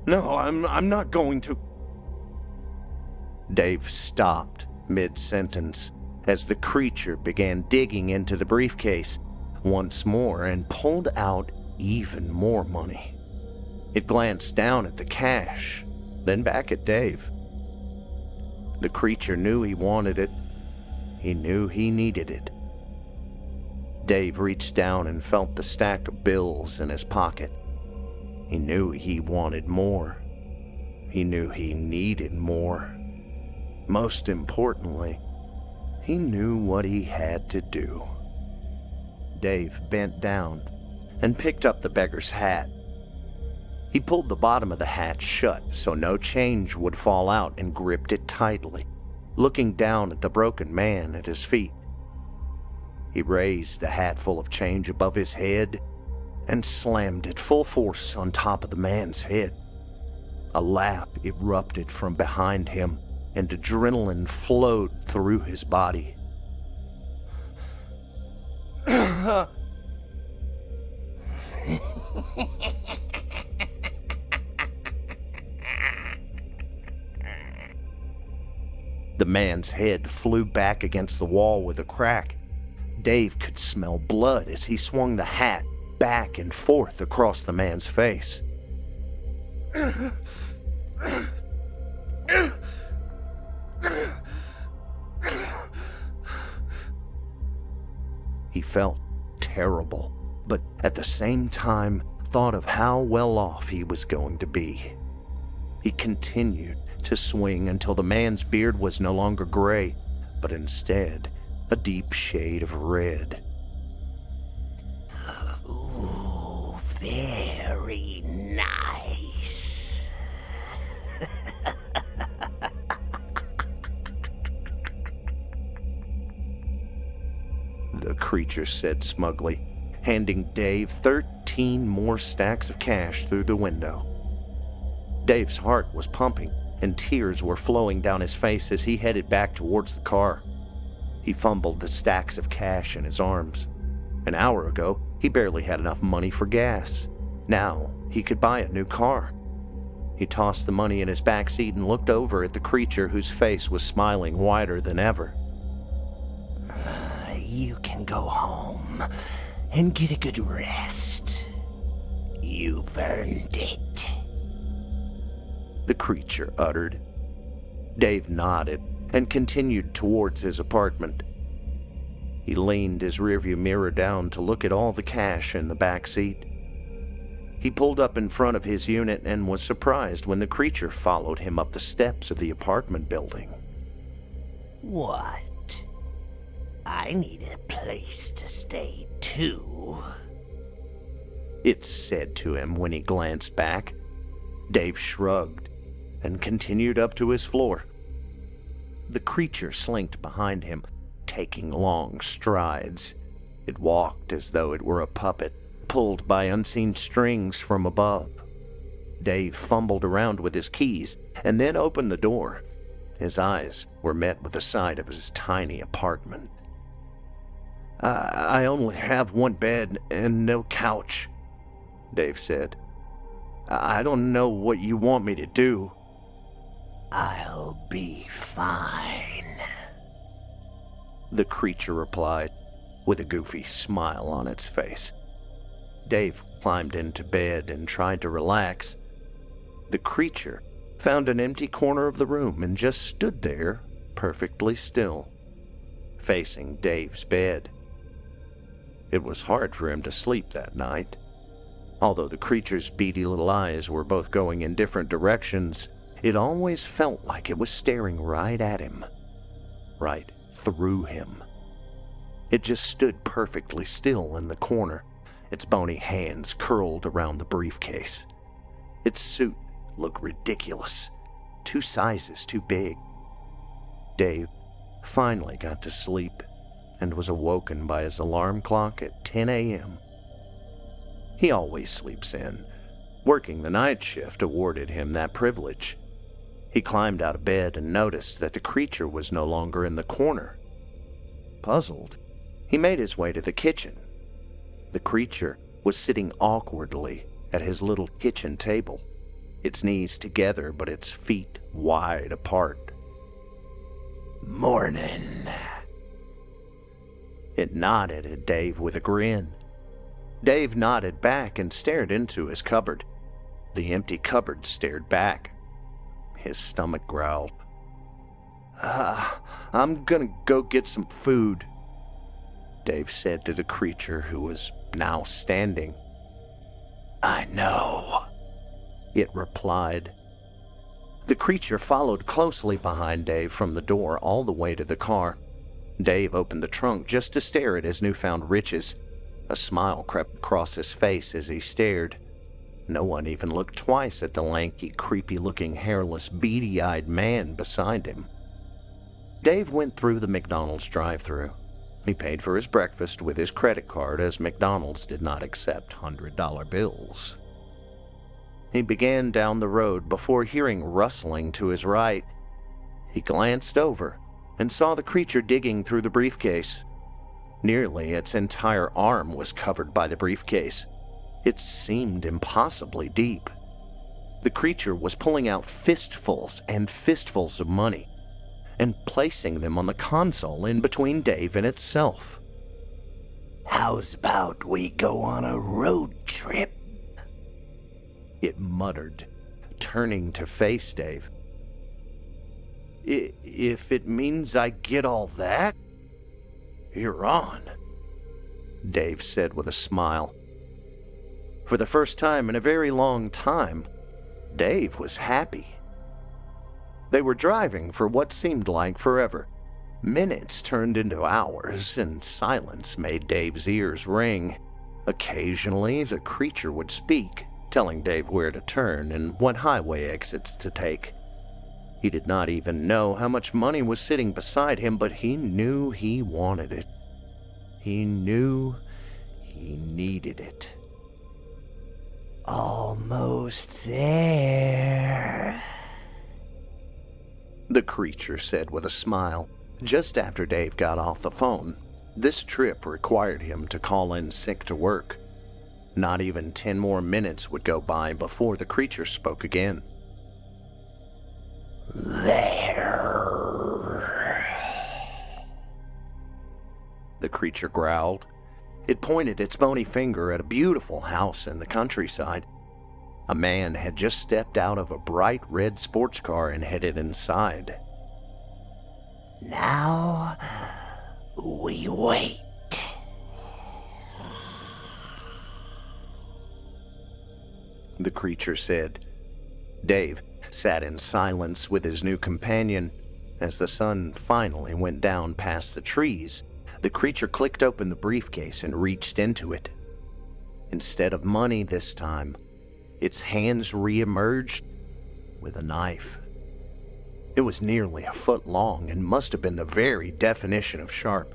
No, I'm not going to. Dave stopped mid-sentence as the creature began digging into the briefcase once more and pulled out even more money. It glanced down at the cash, then back at Dave. The creature knew he wanted it. He knew he needed it. Dave reached down and felt the stack of bills in his pocket. He knew he wanted more. He knew he needed more. Most importantly, he knew what he had to do. Dave bent down and picked up the beggar's hat. He pulled the bottom of the hat shut so no change would fall out and gripped it tightly, looking down at the broken man at his feet. He raised the hat full of change above his head and slammed it full force on top of the man's head. A laugh erupted from behind him and adrenaline flowed through his body. The man's head flew back against the wall with a crack. Dave could smell blood as he swung the hat back and forth across the man's face. He felt terrible, but at the same time thought of how well off he was going to be. He continued to swing until the man's beard was no longer gray, but instead a deep shade of red. Ooh, very nice. The creature said smugly, handing Dave 13 more stacks of cash through the window. Dave's heart was pumping, and tears were flowing down his face as he headed back towards the car. He fumbled the stacks of cash in his arms. An hour ago, he barely had enough money for gas. Now, he could buy a new car. He tossed the money in his back seat and looked over at the creature whose face was smiling wider than ever. You can go home and get a good rest. You've earned it, the creature uttered. Dave nodded and continued towards his apartment. He leaned his rearview mirror down to look at all the cash in the back seat. He pulled up in front of his unit and was surprised when the creature followed him up the steps of the apartment building. What? I need a place to stay too, it said to him when he glanced back. Dave shrugged and continued up to his floor. The creature slinked behind him, taking long strides. It walked as though it were a puppet, pulled by unseen strings from above. Dave fumbled around with his keys and then opened the door. His eyes were met with the sight of his tiny apartment. I only have one bed and no couch, Dave said. I don't know what you want me to do. I'll be fine, the creature replied, with a goofy smile on its face. Dave climbed into bed and tried to relax. The creature found an empty corner of the room and just stood there, perfectly still, facing Dave's bed. It was hard for him to sleep that night. Although the creature's beady little eyes were both going in different directions, it always felt like it was staring right at him, right through him. It just stood perfectly still in the corner, its bony hands curled around the briefcase. Its suit looked ridiculous, 2 sizes too big. Dave finally got to sleep and was awoken by his alarm clock at 10 a.m. He always sleeps in. Working the night shift awarded him that privilege. He climbed out of bed and noticed that the creature was no longer in the corner. Puzzled, he made his way to the kitchen. The creature was sitting awkwardly at his little kitchen table, its knees together but its feet wide apart. Morning. It nodded at Dave with a grin. Dave nodded back and stared into his cupboard. The empty cupboard stared back. His stomach growled. I'm gonna go get some food, Dave said to the creature who was now standing. I know, it replied. The creature followed closely behind Dave from the door all the way to the car. Dave opened the trunk just to stare at his newfound riches. A smile crept across his face as he stared. No one even looked twice at the lanky, creepy-looking, hairless, beady-eyed man beside him. Dave went through the McDonald's drive-thru. He paid for his breakfast with his credit card, as McDonald's did not accept $100 bills. He began down the road before hearing rustling to his right. He glanced over and saw the creature digging through the briefcase. Nearly its entire arm was covered by the briefcase. It seemed impossibly deep. The creature was pulling out fistfuls and fistfuls of money and placing them on the console in between Dave and itself. How's about we go on a road trip? It muttered, turning to face Dave. If it means I get all that, you're on, Dave said with a smile. For the first time in a very long time, Dave was happy. They were driving for what seemed like forever. Minutes turned into hours, and silence made Dave's ears ring. Occasionally, the creature would speak, telling Dave where to turn and what highway exits to take. He did not even know how much money was sitting beside him, but he knew he wanted it. He knew he needed it. Almost there, the creature said with a smile, just after Dave got off the phone. This trip required him to call in sick to work. Not even 10 more minutes would go by before the creature spoke again. There, the creature growled. It pointed its bony finger at a beautiful house in the countryside. A man had just stepped out of a bright red sports car and headed inside. Now we wait. The creature said. Dave sat in silence with his new companion. As the sun finally went down past the trees, the creature clicked open the briefcase and reached into it. Instead of money this time, its hands re-emerged with a knife. It was nearly a foot long and must have been the very definition of sharp.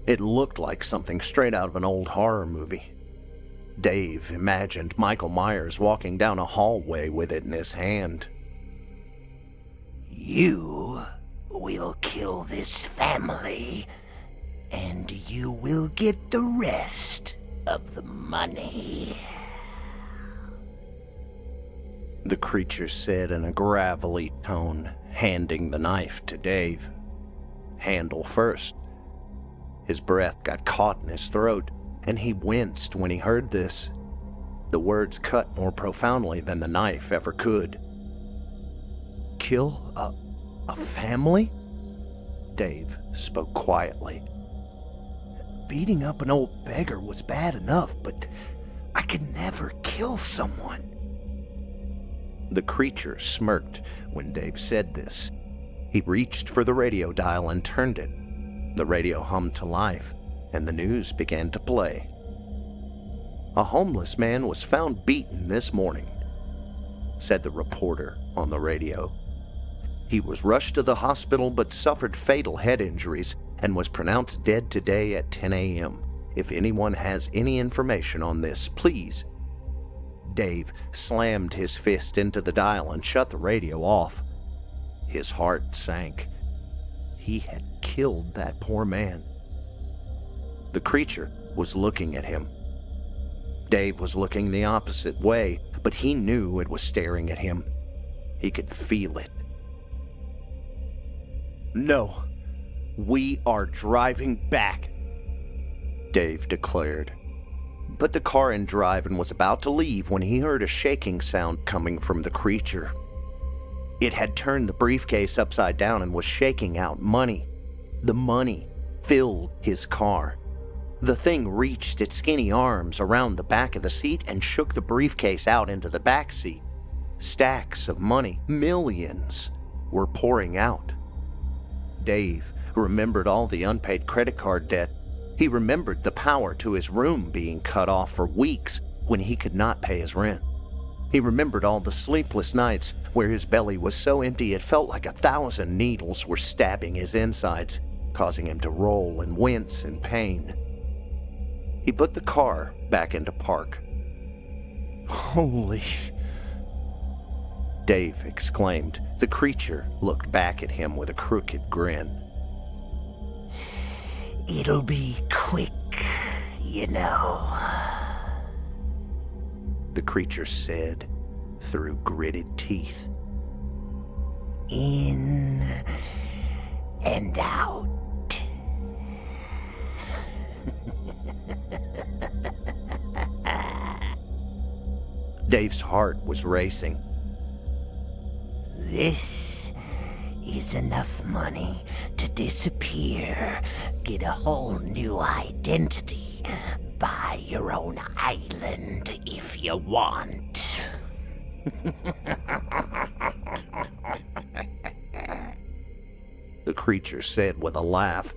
It looked like something straight out of an old horror movie. Dave imagined Michael Myers walking down a hallway with it in his hand. You will kill this family, and you will get the rest of the money. the creature said in a gravelly tone, handing the knife to Dave. Handle first. His breath got caught in his throat, and he winced when he heard this. The words cut more profoundly than the knife ever could. Kill a family? Dave spoke quietly. Beating up an old beggar was bad enough, but I could never kill someone. The creature smirked when Dave said this. He reached for the radio dial and turned it. The radio hummed to life, and the news began to play. A homeless man was found beaten this morning, said the reporter on the radio. He was rushed to the hospital but suffered fatal head injuries and was pronounced dead today at 10 a.m. If anyone has any information on this, please. Dave slammed his fist into the dial and shut the radio off. His heart sank. He had killed that poor man. The creature was looking at him. Dave was looking the opposite way, but he knew it was staring at him. He could feel it. No, we are driving back, Dave declared. But the car in driving was about to leave when he heard a shaking sound coming from the creature. It had turned the briefcase upside down and was shaking out money. The money filled his car. The thing reached its skinny arms around the back of the seat and shook the briefcase out into the back seat. Stacks of money, millions, were pouring out. Dave remembered all the unpaid credit card debt. He remembered the power to his room being cut off for weeks when he could not pay his rent. He remembered all the sleepless nights where his belly was so empty it felt like 1,000 needles were stabbing his insides, causing him to roll and wince in pain. He put the car back into park. Holy... Dave exclaimed. The creature looked back at him with a crooked grin. It'll be quick, you know, the creature said through gritted teeth. In and out. Dave's heart was racing. This is enough money to disappear, get a whole new identity, buy your own island if you want. The creature said with a laugh.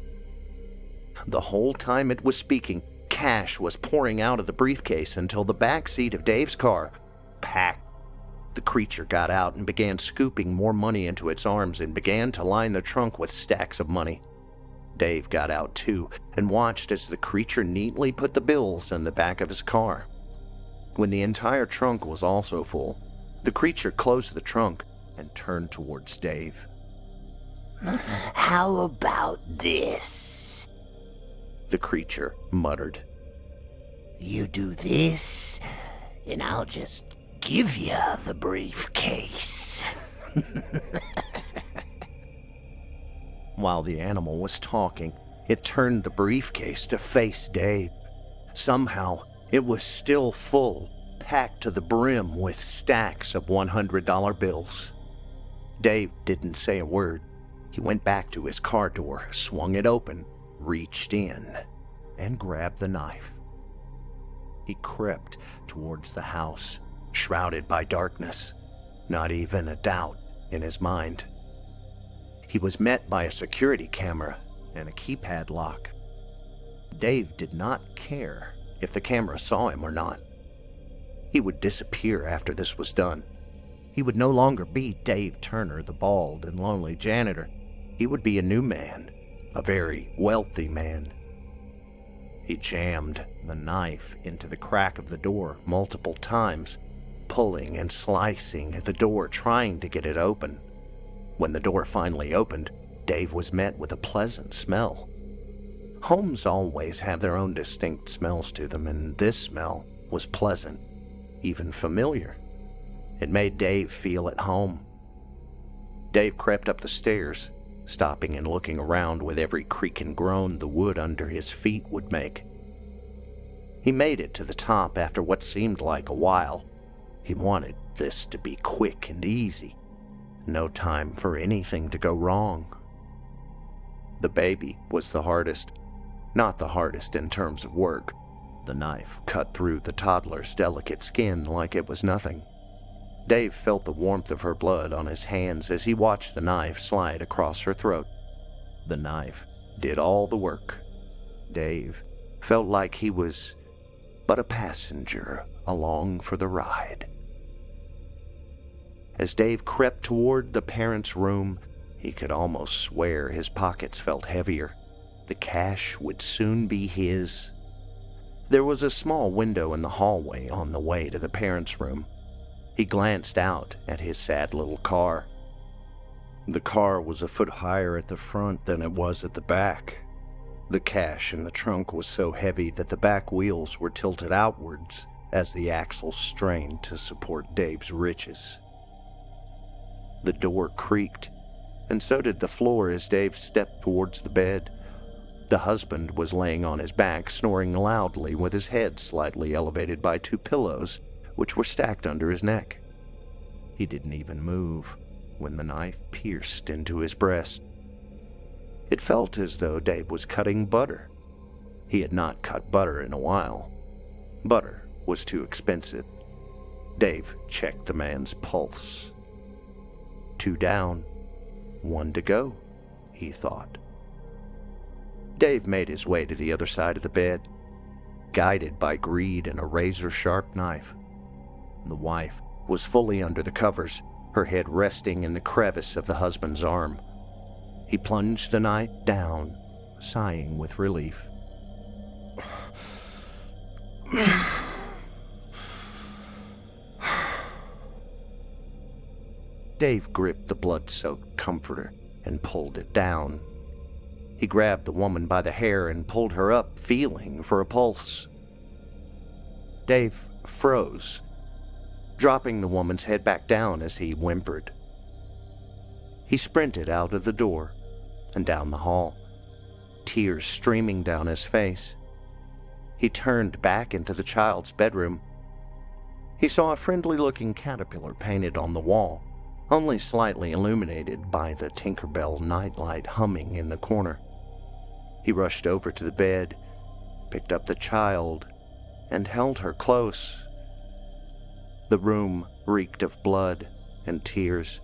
The whole time it was speaking, cash was pouring out of the briefcase until the back seat of Dave's car packed. The creature got out and began scooping more money into its arms and began to line the trunk with stacks of money. Dave got out too and watched as the creature neatly put the bills in the back of his car. When the entire trunk was also full, the creature closed the trunk and turned towards Dave. How about this? The creature muttered. You do this, and I'll just give you the briefcase. While the animal was talking, it turned the briefcase to face Dave. Somehow, it was still full, packed to the brim with stacks of $100 bills. Dave didn't say a word. He went back to his car door, swung it open, reached in, and grabbed the knife. He crept towards the house, shrouded by darkness, not even a doubt in his mind. He was met by a security camera and a keypad lock. Dave did not care if the camera saw him or not. He would disappear after this was done. He would no longer be Dave Turner, the bald and lonely janitor. He would be a new man, a very wealthy man. He jammed the knife into the crack of the door multiple times, pulling and slicing at the door, trying to get it open. When the door finally opened, Dave was met with a pleasant smell. Homes always have their own distinct smells to them, and this smell was pleasant, even familiar. It made Dave feel at home. Dave crept up the stairs, stopping and looking around with every creak and groan the wood under his feet would make. He made it to the top after what seemed like a while. He wanted this to be quick and easy. No time for anything to go wrong. The baby was the hardest. Not the hardest in terms of work. The knife cut through the toddler's delicate skin like it was nothing. Dave felt the warmth of her blood on his hands as he watched the knife slide across her throat. The knife did all the work. Dave felt like he was but a passenger along for the ride. As Dave crept toward the parents' room, he could almost swear his pockets felt heavier. The cash would soon be his. There was a small window in the hallway on the way to the parents' room. He glanced out at his sad little car. The car was a foot higher at the front than it was at the back. The cash in the trunk was so heavy that the back wheels were tilted outwards as the axles strained to support Dave's riches. The door creaked, and so did the floor as Dave stepped towards the bed. The husband was laying on his back, snoring loudly with his head slightly elevated by two pillows, which were stacked under his neck. He didn't even move when the knife pierced into his breast. It felt as though Dave was cutting butter. He had not cut butter in a while. Butter was too expensive. Dave checked the man's pulse. 2 down, 1 to go, he thought. Dave made his way to the other side of the bed, guided by greed and a razor-sharp knife. The wife was fully under the covers, her head resting in the crevice of the husband's arm. He plunged the knife down, sighing with relief. Dave gripped the blood-soaked comforter and pulled it down. He grabbed the woman by the hair and pulled her up, feeling for a pulse. Dave froze, dropping the woman's head back down as he whimpered. He sprinted out of the door and down the hall, tears streaming down his face. He turned back into the child's bedroom. He saw a friendly-looking caterpillar painted on the wall, only slightly illuminated by the Tinkerbell nightlight humming in the corner. He rushed over to the bed, picked up the child, and held her close. The room reeked of blood and tears.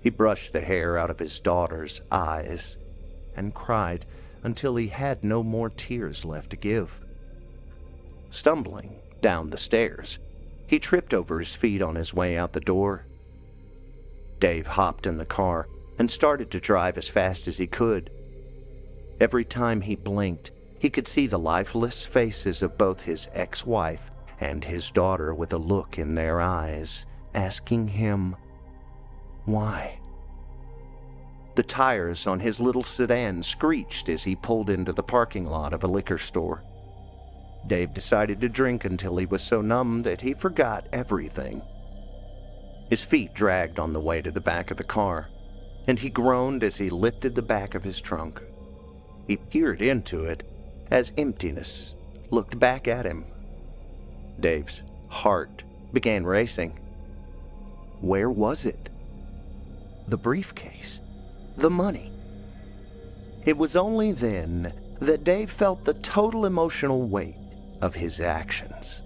He brushed the hair out of his daughter's eyes and cried until he had no more tears left to give. Stumbling down the stairs, he tripped over his feet on his way out the door. Dave hopped in the car and started to drive as fast as he could. Every time he blinked, he could see the lifeless faces of both his ex-wife and his daughter with a look in their eyes, asking him, why? The tires on his little sedan screeched as he pulled into the parking lot of a liquor store. Dave decided to drink until he was so numb that he forgot everything. His feet dragged on the way to the back of the car, and he groaned as he lifted the back of his trunk. He peered into it as emptiness looked back at him. Dave's heart began racing. Where was it? The briefcase, the money. It was only then that Dave felt the total emotional weight of his actions.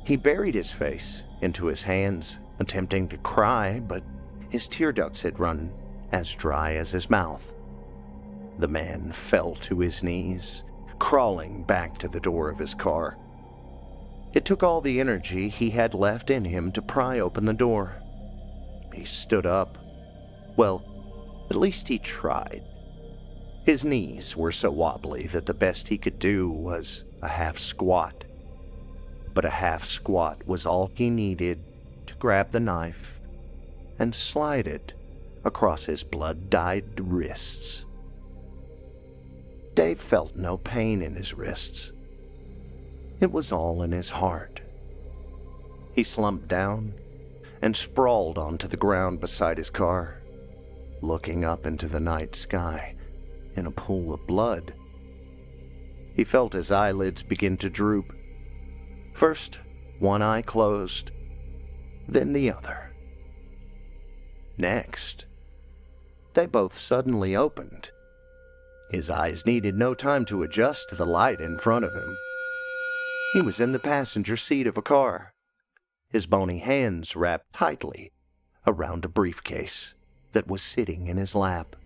He buried his face into his hands, attempting to cry, but his tear ducts had run as dry as his mouth. The man fell to his knees, crawling back to the door of his car. It took all the energy he had left in him to pry open the door. He stood up. Well, at least he tried. His knees were so wobbly that the best he could do was a half squat. But a half squat was all he needed to grab the knife and slide it across his blood-dyed wrists. Dave felt no pain in his wrists. It was all in his heart. He slumped down, and sprawled onto the ground beside his car, looking up into the night sky in a pool of blood. He felt his eyelids begin to droop. First, one eye closed, then the other. Next, they both suddenly opened. His eyes needed no time to adjust to the light in front of him. He was in the passenger seat of a car, his bony hands wrapped tightly around a briefcase that was sitting in his lap.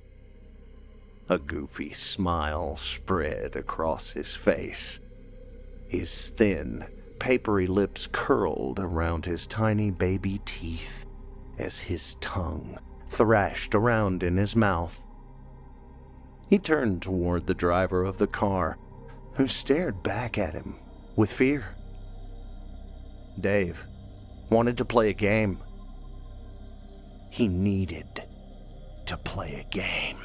A goofy smile spread across his face. His thin, papery lips curled around his tiny baby teeth as his tongue thrashed around in his mouth. He turned toward the driver of the car, who stared back at him with fear. Dave wanted to play a game. He needed to play a game.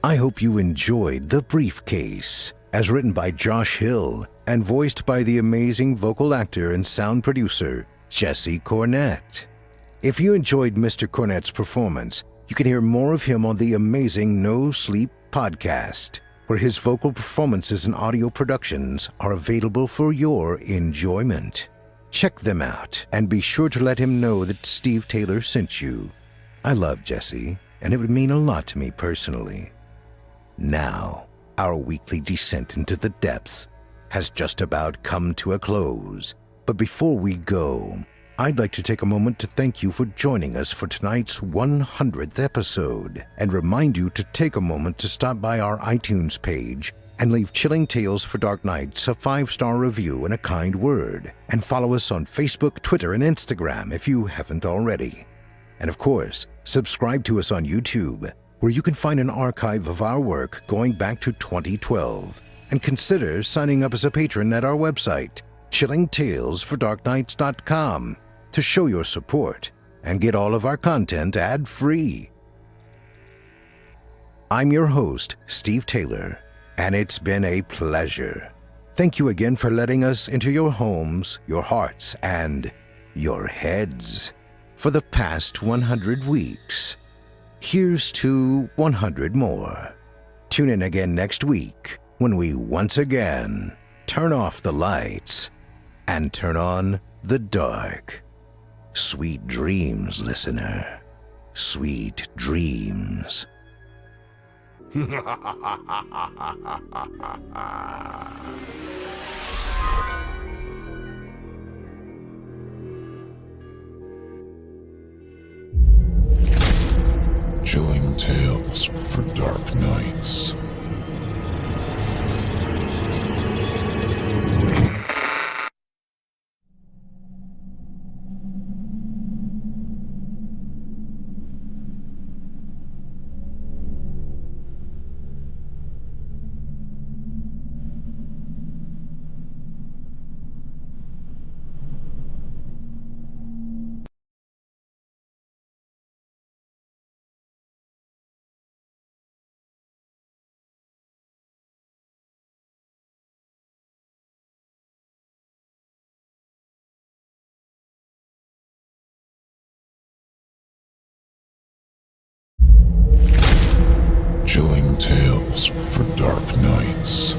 I hope you enjoyed The Briefcase, as written by Josh Hill and voiced by the amazing vocal actor and sound producer, Jesse Cornett. If you enjoyed Mr. Cornett's performance, you can hear more of him on the amazing No Sleep podcast, where his vocal performances and audio productions are available for your enjoyment. Check them out and be sure to let him know that Steve Taylor sent you. I love Jesse, and it would mean a lot to me personally. Now, our weekly descent into the depths has just about come to a close. But before we go, I'd like to take a moment to thank you for joining us for tonight's 100th episode and remind you to take a moment to stop by our iTunes page and leave Chilling Tales for Dark Nights a 5-star review and a kind word, and follow us on Facebook, Twitter, and Instagram if you haven't already. And of course, subscribe to us on YouTube, where you can find an archive of our work going back to 2012, and consider signing up as a patron at our website, chillingtalesfordarknights.com, to show your support and get all of our content ad-free. I'm your host, Steve Taylor, and it's been a pleasure. Thank you again for letting us into your homes, your hearts, and your heads for the past 100 weeks. Here's to 100 more. Tune in again next week when we once again turn off the lights and turn on the dark. Sweet dreams, listener. Sweet dreams. Chilling Tales for Dark Nights. Chilling Tales for Dark Nights.